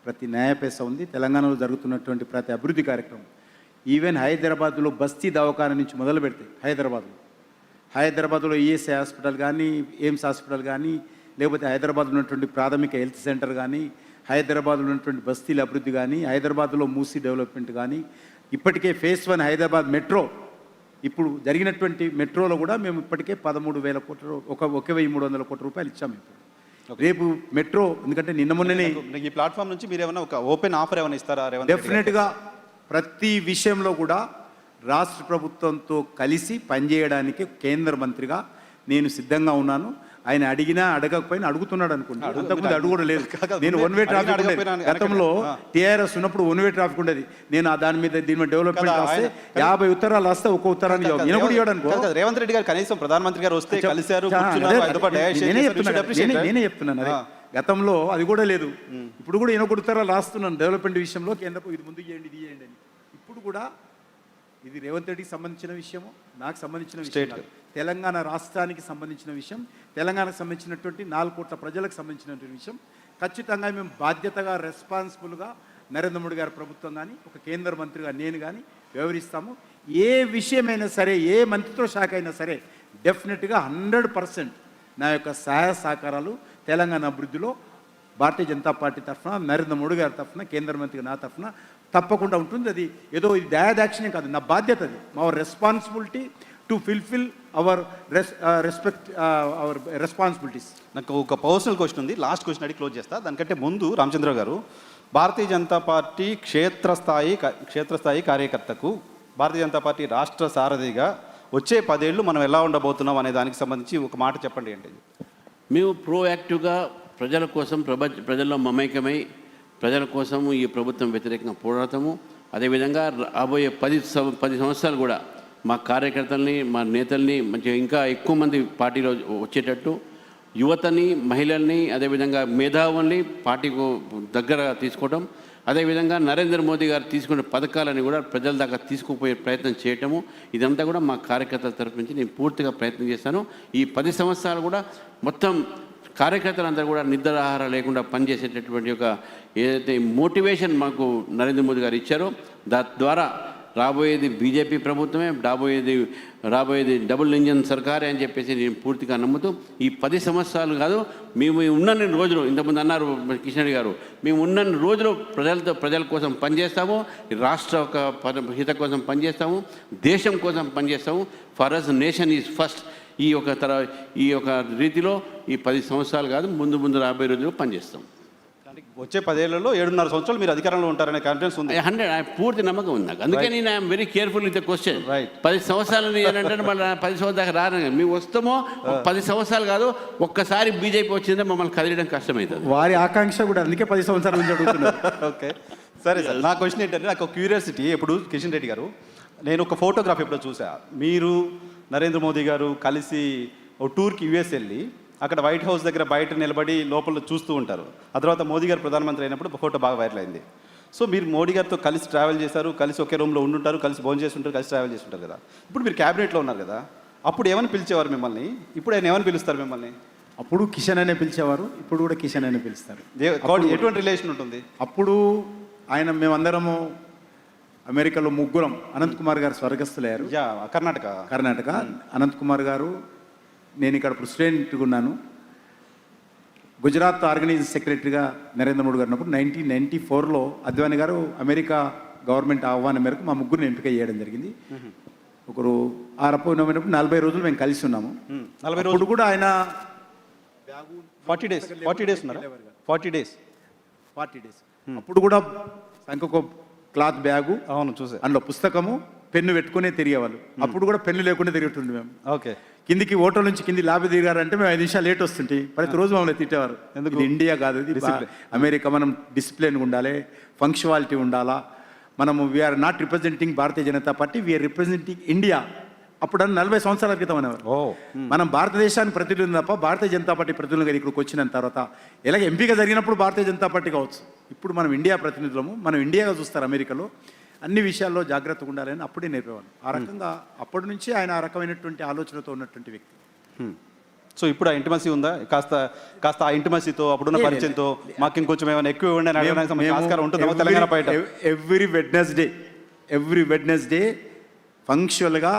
ప్రతి న్యాయపేస ఉంది. తెలంగాణలో జరుగుతున్నటువంటి ప్రతి అభివృద్ధి కార్యక్రమం, ఈవెన్ హైదరాబాద్లో బస్తీ దవాఖాన నుంచి మొదలు పెడితే హైదరాబాద్లో ఈఎస్ఐ హాస్పిటల్ కానీ, ఎయిమ్స్ హాస్పిటల్ కానీ, లేకపోతే హైదరాబాద్లో ఉన్నటువంటి ప్రాథమిక హెల్త్ సెంటర్ కానీ, హైదరాబాద్లో ఉన్నటువంటి బస్తీల అభివృద్ధి కానీ, హైదరాబాద్లో మూసీ డెవలప్మెంట్ కానీ, ఇప్పటికే ఫేజ్ 1 హైదరాబాద్ మెట్రో, ఇప్పుడు జరిగినటువంటి మెట్రోలో కూడా మేము ఇప్పటికే 13,000 కోట్ల 1,300 కోట్ల రూపాయలు ఇచ్చాము. ఇప్పుడు రేపు మెట్రో, ఎందుకంటే నిన్న మొన్ననే ఈ ప్లాట్ఫామ్ నుంచి మీరు ఏమైనా ఒక ఓపెన్ ఆఫర్ ఏమైనా ఇస్తారా? డెఫినెట్గా ప్రతి విషయంలో కూడా రాష్ట్ర ప్రభుత్వంతో కలిసి పనిచేయడానికి కేంద్ర మంత్రిగా నేను సిద్ధంగా ఉన్నాను. ఆయన అడిగినా అడగకపోయినా అడుగుతున్నాడు అనుకుంటా. అంతకుముందు అడుగుడు లేదు. నేను వన్ వే ట్రాఫిక్ గతంలో టీఆర్ఎస్ ఉన్నప్పుడు వన్ వే ట్రాఫిక్ ఉండేది. నేను దీని మీద డెవలప్మెంట్ రాస్తే 50 ఉత్తరాలు రాస్తే ఒక ఉత్తరాన్ని ఇవ్వడానికి రేవంత్ రెడ్డి గారు కనీసం ప్రధానమంత్రి గారు వస్తే కలిశారు. నేనే చెప్తున్నాను అదే. గతంలో అది కూడా లేదు. ఇప్పుడు కూడా ఈయన ఉత్తరాలు రాస్తున్నాను డెవలప్మెంట్ విషయంలో, కేంద్రం ఇది ముందు చేయండి, ఇది చేయండి అని. ఇప్పుడు కూడా ఇది రేవంత్ రెడ్డికి సంబంధించిన విషయము, నాకు సంబంధించిన విషయం, తెలంగాణ రాష్ట్రానికి సంబంధించిన విషయం, తెలంగాణకు సంబంధించినటువంటి 4 కోట్ల ప్రజలకు సంబంధించినటువంటి విషయం. ఖచ్చితంగా మేము బాధ్యతగా, రెస్పాన్సిబుల్గా నరేంద్ర మోడీ గారి ప్రభుత్వం కానీ, ఒక కేంద్ర మంత్రిగా నేను కానీ వ్యవహరిస్తాము. ఏ విషయమైనా సరే, ఏ మంత్రిత్వ శాఖ అయినా సరే, డెఫినెట్గా 100% నా యొక్క సహాయ సహకారాలు తెలంగాణ అభివృద్ధిలో భారతీయ జనతా పార్టీ తరఫున, నరేంద్ర మోడీ గారి తరఫున, కేంద్ర మంత్రిగా నా తరఫున తప్పకుండా ఉంటుంది. అది ఏదో ఇది దయాదాక్షిణ్యం కాదు, నా బాధ్యత. అది our responsibility to fulfil our our responsibilities. నాకు ఒక పర్సనల్ క్వశ్చన్ ఉంది, లాస్ట్ క్వశ్చన్ అడిగి క్లోజ్ చేస్తా. దానికంటే ముందు రామచంద్ర గారు, భారతీయ జనతా పార్టీ క్షేత్రస్థాయి కార్యకర్తకు భారతీయ జనతా పార్టీ రాష్ట్ర సారథిగా వచ్చే 10 ఏళ్ళు మనం ఎలా ఉండబోతున్నాం అనే దానికి సంబంధించి ఒక మాట చెప్పండి. అంటే మేము ప్రోయాక్టివ్గా ప్రజల కోసం ప్రజల్లో మమైకమై ప్రజల కోసము ఈ ప్రభుత్వం వ్యతిరేకంగా పోరాడతాము. అదేవిధంగా రాబోయే 10 సంవత్సరాలు కూడా మా కార్యకర్తల్ని, మా నేతల్ని మంచిగా ఇంకా ఎక్కువ మంది పార్టీలో వచ్చేటట్టు యువతని, మహిళల్ని, అదేవిధంగా మేధావుల్ని పార్టీకు దగ్గర తీసుకోవడం, అదేవిధంగా నరేంద్ర మోదీ గారు తీసుకునే పథకాలని కూడా ప్రజల దాకా తీసుకుపోయే ప్రయత్నం చేయటము, ఇదంతా కూడా మా కార్యకర్తల తరఫు నుంచి నేను పూర్తిగా ప్రయత్నం చేస్తాను. ఈ 10 సంవత్సరాలు కూడా మొత్తం కార్యకర్తలందరూ కూడా నిద్రాహారం లేకుండా పనిచేసేటటువంటి ఒక ఏదైతే మోటివేషన్ మాకు నరేంద్ర మోదీ గారు ఇచ్చారో, ద్వారా రాబోయేది బీజేపీ ప్రభుత్వమే, రాబోయేది డబుల్ ఇంజన్ సర్కారే అని చెప్పేసి నేను పూర్తిగా నమ్ముతూ, ఈ 10 సంవత్సరాలు కాదు, మేము ఉన్నన్ని రోజులు, ఇంతకుముందు అన్నారు కిషన్ రెడ్డి గారు, మేము ఉన్నన్ని రోజులు ప్రజల కోసం పనిచేస్తాము, రాష్ట్ర హిత కోసం పనిచేస్తాము, దేశం కోసం పనిచేస్తాము. For us nation is first. ఈ యొక్క రీతిలో ఈ 10 సంవత్సరాలు కాదు, ముందు రాబోయే రోజుల్లో పనిచేస్తాం. వచ్చే 10 ఏళ్లలో 7.5 సంవత్సరాలు మీరు అధికారంలో ఉంటారనే కాన్ఫిడెన్స్ ఉంది. 100 పూర్తి నమ్మకం ఉంది నాకు. అందుకే నేను I'm very careful with the question. 10 సంవత్సరాలు ఏంటంటే మళ్ళీ 10 సంవత్సరాలు దాకా రాను. మేము వస్తామో 10 సంవత్సరాలు కాదు, ఒక్కసారి బీజేపీ వచ్చిందే మమ్మల్ని కదిలియడం కష్టమవుతుంది. వారి ఆకాంక్ష కూడా అందుకే 10 సంవత్సరాల నుంచి అడుగుతున్నారు. ఓకే, సరే సార్. నా క్వశ్చన్ ఏంటంటే, నాకు క్యూరియాసిటీ. ఇప్పుడు కిషన్ రెడ్డి గారు, నేను ఒక ఫోటోగ్రాఫ్ ఎప్పుడో చూసా, మీరు నరేంద్ర మోదీ గారు కలిసి ఒక టూర్కి యూఎస్ వెళ్ళి అక్కడ వైట్ హౌస్ దగ్గర బయట నిలబడి లోపల చూస్తూ ఉంటారు. ఆ తర్వాత మోదీ గారు ప్రధానమంత్రి అయినప్పుడు ఫోటో బాగా వైరల్ అయింది. సో మీరు మోడీ గారితో కలిసి ట్రావెల్ చేశారు, కలిసి ఒకే రూమ్లో ఉండుంటారు, కలిసి భోజనం చేస్తుంటారు, కలిసి ట్రావెల్ చేస్తుంటారు కదా. ఇప్పుడు మీరు క్యాబినెట్లో ఉన్నారు కదా, అప్పుడు ఏమని పిలిచేవారు మిమ్మల్ని, ఇప్పుడు ఆయన ఏమని పిలుస్తారు మిమ్మల్ని? అప్పుడు కిషన్ అనే పిలిచేవారు, ఇప్పుడు కూడా కిషన్ అనే పిలుస్తారు. ఎటువంటి రిలేషన్ ఉంటుంది? అప్పుడు ఆయన మేమందరము అమెరికాలో ముగ్గురం, అనంత్ కుమార్ గారు స్వర్గస్థులయ్యారు. కర్ణాటక అనంత్ కుమార్ గారు, నేను ఇక్కడ ప్రెసిడెంట్గా ఉన్నాను. గుజరాత్ ఆర్గనైజింగ్ సెక్రటరీగా నరేంద్ర మోడీ గారు ఉన్నప్పుడు 1994లో అద్వానీ గారు అమెరికా గవర్నమెంట్ ఆహ్వానం మేరకు మా ముగ్గురిని ఎంపిక చేయడం జరిగింది. ఒకరు ఆరపోయినప్పుడు 40 రోజులు మేము కలిసి ఉన్నాము. 40 రోజులు కూడా ఆయన 40 డేస్ ఉన్నారు. 40 డేస్ అప్పుడు కూడా సంకో క్లాత్ బ్యాగు, అవును చూసే, అందులో పుస్తకము పెన్ను పెట్టుకునే తిరిగేవాళ్ళు. అప్పుడు కూడా పెన్ను లేకుండా తిరుగుతుండే మేము. ఓకే, కిందికి హోటల్ నుంచి కింది లాబీ దిగారంటే మేము 5 నిమిషాలు లేట్ వస్తుంటే ప్రతిరోజు మమ్మల్ని తిట్టేవారు. ఎందుకు? ఇండియా కాదు ఇది, అమెరికా. మనం డిసిప్లిన్గా ఉండాలి, ఫంక్షువాలిటీ ఉండాలా. మనము we are not representing Bharatiya Janata Party, we are representing India. అప్పుడు 40 సంవత్సరాల క్రితం అనేవారు. మనం భారతదేశాన్ని ప్రతినిధులు తప్ప భారతీయ జనతా పార్టీ ప్రతినిధులుగా ఇక్కడికి వచ్చిన తర్వాత ఎలాగ ఎంపిక జరిగినప్పుడు భారతీయ జనతా పార్టీ కావచ్చు, ఇప్పుడు మనం ఇండియా ప్రతినిధులము, మనం ఇండియాగా చూస్తారు అమెరికాలో. అన్ని విషయాల్లో జాగ్రత్తగా ఉండాలని అప్పుడే నేర్పేవాళ్ళు. ఆ రకంగా అప్పటి నుంచి ఆయన ఆ రకమైనటువంటి ఆలోచనతో ఉన్నటువంటి వ్యక్తి. సో ఇప్పుడు ఆ ఇంటిమసీ ఉందా? కాస్త ఆ ఇంటిమసీతో అప్పుడున్న పరిచయంతో మాకు ఇంకొంచెం ఏమైనా ఎక్కువ ఉంటుందా తెలంగాణ బయట? ఎవ్రీ వెడ్నెస్డే ఫంక్షువల్గా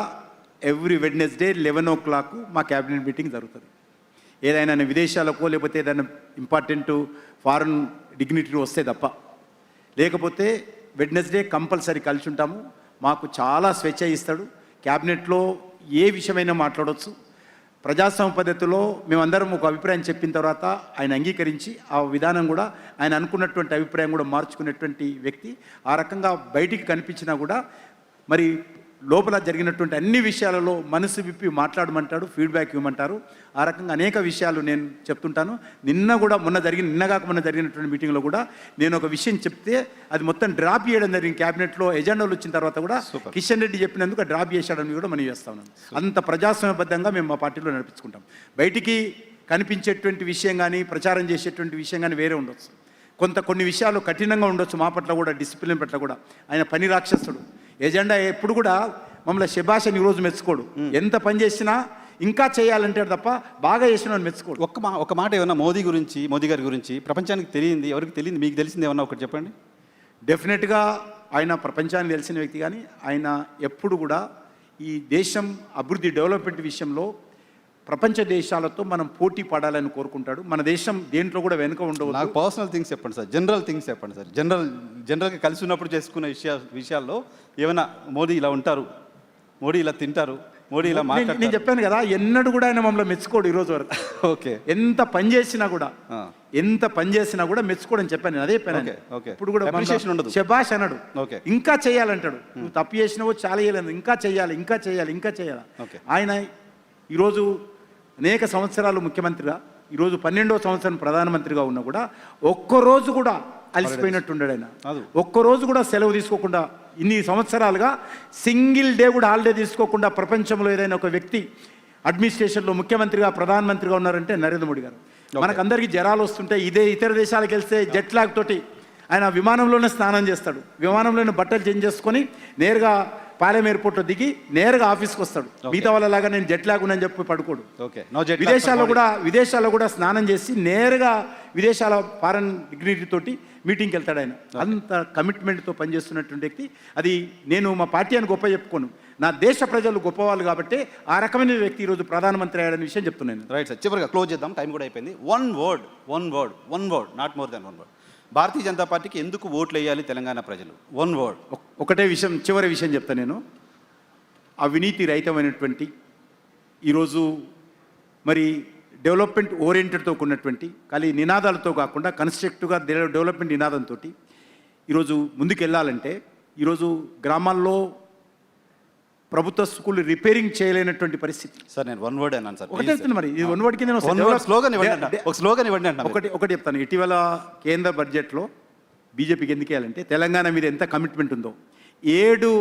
ఎవ్రీ వెడ్నెస్డే 11 o'clock మా క్యాబినెట్ మీటింగ్ జరుగుతుంది. ఏదైనా విదేశాలకో లేకపోతే ఏదైనా ఇంపార్టెంట్ ఫారెన్ డిగ్నిటరీ వస్తే తప్ప, లేకపోతే వెడ్నెస్డే కంపల్సరీ కలిసి ఉంటాము. మాకు చాలా స్వేచ్ఛ ఇస్తాడు. క్యాబినెట్లో ఏ విషయమైనా మాట్లాడవచ్చు. ప్రజాస్వామ్య పద్ధతిలో మేమందరం ఒక అభిప్రాయం చెప్పిన తర్వాత ఆయన అంగీకరించి ఆ విధానం కూడా ఆయన అనుకున్నటువంటి అభిప్రాయం కూడా మార్చుకునేటువంటి వ్యక్తి. ఆ రకంగా బయటికి కనిపించినా కూడా మరి లోపల జరిగినటువంటి అన్ని విషయాలలో మనసు విప్పి మాట్లాడమంటాడు, ఫీడ్బ్యాక్ ఇవ్వమంటారు. ఆ రకంగా అనేక విషయాలు నేను చెప్తుంటాను. నిన్నగాక మొన్న జరిగినటువంటి మీటింగ్లో కూడా నేను ఒక విషయం చెప్తే అది మొత్తం డ్రాప్ చేయడం జరిగింది. క్యాబినెట్లో ఎజెండాలు వచ్చిన తర్వాత కూడా కిషన్ రెడ్డి చెప్పినందుకు డ్రాప్ చేశాడని కూడా మనం చేస్తా ఉన్నాం. అంత ప్రజాస్వామ్యబద్ధంగా మేము మా పార్టీలో నడిపించుకుంటాం. బయటికి కనిపించేటువంటి విషయం కానీ ప్రచారం చేసేటువంటి విషయం కానీ వేరే ఉండొచ్చు. కొన్ని విషయాలు కఠినంగా ఉండొచ్చు మా పట్ల కూడా, డిసిప్లిన్ పట్ల కూడా. ఆయన పని రాక్షసుడు. ఎజెండా ఎప్పుడు కూడా మమ్మల్ని శభాషని ఈరోజు మెచ్చుకోడు. ఎంత పని చేసినా ఇంకా చేయాలంటే తప్ప బాగా చేసిన మెచ్చుకోడు. ఒక మాట ఏమన్నా మోదీ గారి గురించి ప్రపంచానికి తెలియంది, ఎవరికి తెలియదు, మీకు తెలిసింది ఏమన్నా ఒకటి చెప్పండి. డెఫినెట్గా ఆయన ప్రపంచానికి తెలిసిన వ్యక్తి. కానీ ఆయన ఎప్పుడు కూడా ఈ దేశం అభివృద్ధి డెవలప్మెంట్ విషయంలో ప్రపంచ దేశాలతో మనం పోటీ పడాలని కోరుకుంటాడు. మన దేశం దేంట్లో కూడా వెనుక ఉండవు. నాకు పర్సనల్ థింగ్స్ చెప్పండి సార్, జనరల్ థింగ్స్ చెప్పండి సార్. జనరల్గా కలిసి ఉన్నప్పుడు చేసుకున్న విషయాల్లో ఏమైనా మోదీ ఇలా ఉంటారు, మోడీ ఇలా తింటారు, మోడీ ఇలా మాట్లాడతారు. నేను చెప్పాను కదా, ఎన్నడూ కూడా ఆయన మమ్మల్ని మెచ్చుకోడు ఈరోజు వరకు. ఓకే, ఎంత పని చేసినా కూడా మెచ్చుకోడని చెప్పాను. అదే పని. ఇప్పుడు కూడా అప్రిషియేషన్ ఉండదు. శభాష్ అన్నాడు, ఇంకా చేయాలంటాడు. నువ్వు తప్పు చేసినావో చాలా చేయలేదు, ఇంకా చేయాలి. ఆయన ఈరోజు అనేక సంవత్సరాలు ముఖ్యమంత్రిగా, ఈరోజు 12వ సంవత్సరం ప్రధానమంత్రిగా ఉన్నా కూడా ఒక్కరోజు కూడా అలసిపోయినట్టుండాడు ఆయన. ఒక్కరోజు కూడా సెలవు తీసుకోకుండా ఇన్ని సంవత్సరాలుగా సింగిల్ డే కూడా హాలిడే తీసుకోకుండా ప్రపంచంలో ఏదైనా ఒక వ్యక్తి అడ్మినిస్ట్రేషన్లో ముఖ్యమంత్రిగా ప్రధానమంత్రిగా ఉన్నారంటే నరేంద్ర మోడీ గారు. మనకందరికీ జ్వరాలు వస్తుంటే ఇతర దేశాలకు వెళ్తే జెట్ లాగ్ తోటి ఆయన విమానంలోనే స్నానం చేస్తాడు, విమానంలోనే బట్టలు చేంజ్ చేసుకొని నేరుగా పాలెం ఎయిర్పోర్ట్లో దిగి నేరుగా ఆఫీస్కి వస్తాడు. మిగతా వాళ్ళలాగా నేను జెట్ లాగ్ ఉన్నాను చెప్పి పడుకోడు. విదేశాల్లో కూడా స్నానం చేసి నేరుగా విదేశాల ఫారెన్ డిగ్నిటీ తోటి మీటింగ్కి వెళ్తాడు ఆయన. అంత కమిట్మెంట్తో పనిచేస్తున్నటువంటి వ్యక్తి. అది నేను మా పార్టీ అని గొప్ప చెప్పుకోను, నా దేశ ప్రజలు గొప్పవాళ్ళు కాబట్టి ఆ రకమైన వ్యక్తి ఈరోజు ప్రధానమంత్రి అయ్యాడనే విషయం చెప్తున్నాను. రైట్ సార్, చివరిగా క్లోజ్ చేద్దాం, టైం కూడా అయిపోయింది. One word, not more than one word. Bharatiya Janata పార్టీకి ఎందుకు ఓట్లు వేయాలి తెలంగాణ ప్రజలు? వన్ వర్డ్, ఒకటే విషయం, చివరి విషయం చెప్తాను నేను. అవినీతి రహితమైనటువంటి ఈరోజు మరి డెవలప్మెంట్ ఓరియంటెడ్తో ఉన్నటువంటి ఖాళీ నినాదాలతో కాకుండా కన్స్ట్రక్టివ్గా డెవలప్మెంట్ నినాదంతో ఈరోజు ముందుకు వెళ్ళాలంటే, ఈరోజు గ్రామాల్లో ప్రభుత్వ స్కూల్ రిపేరింగ్ చేయలేనటువంటి పరిస్థితి. సార్ నేను వన్ వర్డ్ అన్నాను సార్. ఒకటి మరి ఇది వన్ వర్డ్ కింద స్లోగన్ ఇవ్వండి. ఒకటి చెప్తాను. ఇటీవల కేంద్ర బడ్జెట్లో బీజేపీకి ఎందుకు వేయాలంటే తెలంగాణ మీద ఎంత కమిట్మెంట్ ఉందో, 7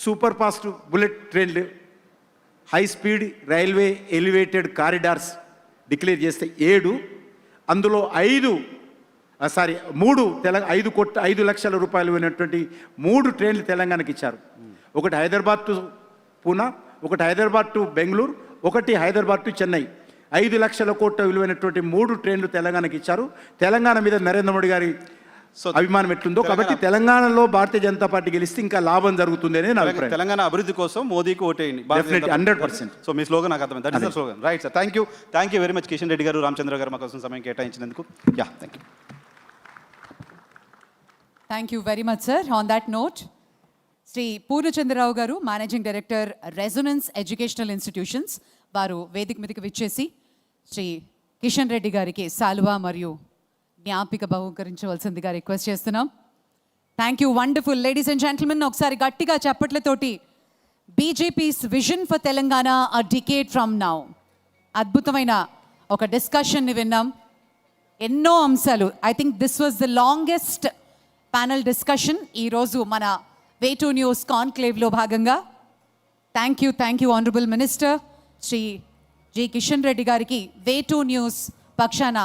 సూపర్ ఫాస్ట్ బుల్లెట్ ట్రైన్లు, high speed railway elevated corridors declare చేస్తే 7, అందులో 5 లక్షల రూపాయలు అయినటువంటి 3 ట్రైన్లు తెలంగాణకి ఇచ్చారు. ఒకటి హైదరాబాద్ టు పూనా, ఒకటి హైదరాబాద్ టు బెంగళూరు, ఒకటి హైదరాబాద్ టు చెన్నై. 5 లక్షల కోట్ల విలువైనటువంటి 3 ట్రైన్లు తెలంగాణకి ఇచ్చారు. తెలంగాణ మీద నరేంద్ర మోడీ గారి అభిమానం ఎట్లుందో కాబట్టి తెలంగాణలో భారతీయ జనతా పార్టీ గెలిస్తే ఇంకా లాభం జరుగుతుంది అనేది నా అభిప్రాయం. తెలంగాణ అభివృద్ధి కోసం మోదీకి ఓటేయండి. Definitely, 100%. సో మీ స్లోగన్ నాకు అర్థమైంది. That is the slogan. Right sir, thank you very much Kishan Reddy garu, Ramachandra garu మా కోసం సమయం కేటాయించినందుకు. Thank you. Thank you very much sir. On that note, Shri Purnachandra Rao garu, managing director Resonance educational institutions, వారు వేదిక మీదకి విచ్చేసి శ్రీ కిషన్ రెడ్డి గారికి శాలువా మరియు జ్ఞాపిక బహుకరించవలసిందిగా రిక్వెస్ట్ చేస్తున్నాం. Thank you, wonderful. Ladies and gentlemen, ఒకసారి గట్టిగా చప్పట్లతోటి BJP's vision for Telangana a decade from now. అద్భుతమైన ఒక డిస్కషన్ని విన్నాం, ఎన్నో అంశాలు. I think this was the longest panel discussion ఈరోజు మన వే టు న్యూస్ కాన్క్లేవ్లో భాగంగా. Thank you honourable minister Shri G Kishan Reddy గారికి వే టు న్యూస్ పక్షాన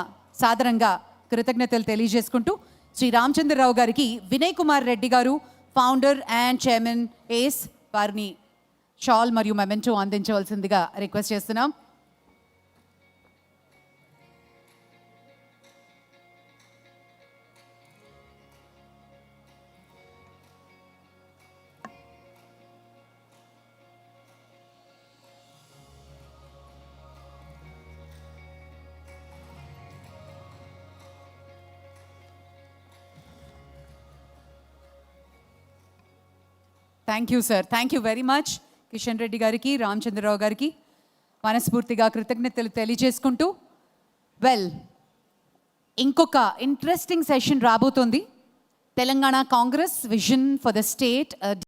సాదరంగా కృతజ్ఞతలు తెలియజేసుకుంటూ, శ్రీ రామచంద్రరావు గారికి వినయ్ కుమార్ రెడ్డి గారు, ఫౌండర్ అండ్ చైర్మన్ ఏస్, వారిని షాల్ మరియు మెమెంటో అందించవలసిందిగా రిక్వెస్ట్ చేస్తున్నాం. Thank you sir, thank you very much Kishan Reddy గారికి, రామచంద్రరావు గారికి మనస్ఫూర్తిగా కృతజ్ఞతలు తెలియజేసుకుంటూ, ఇంకొక ఇంట్రెస్టింగ్ సెషన్ రాబోతోంది. Telangana Congress vision for the state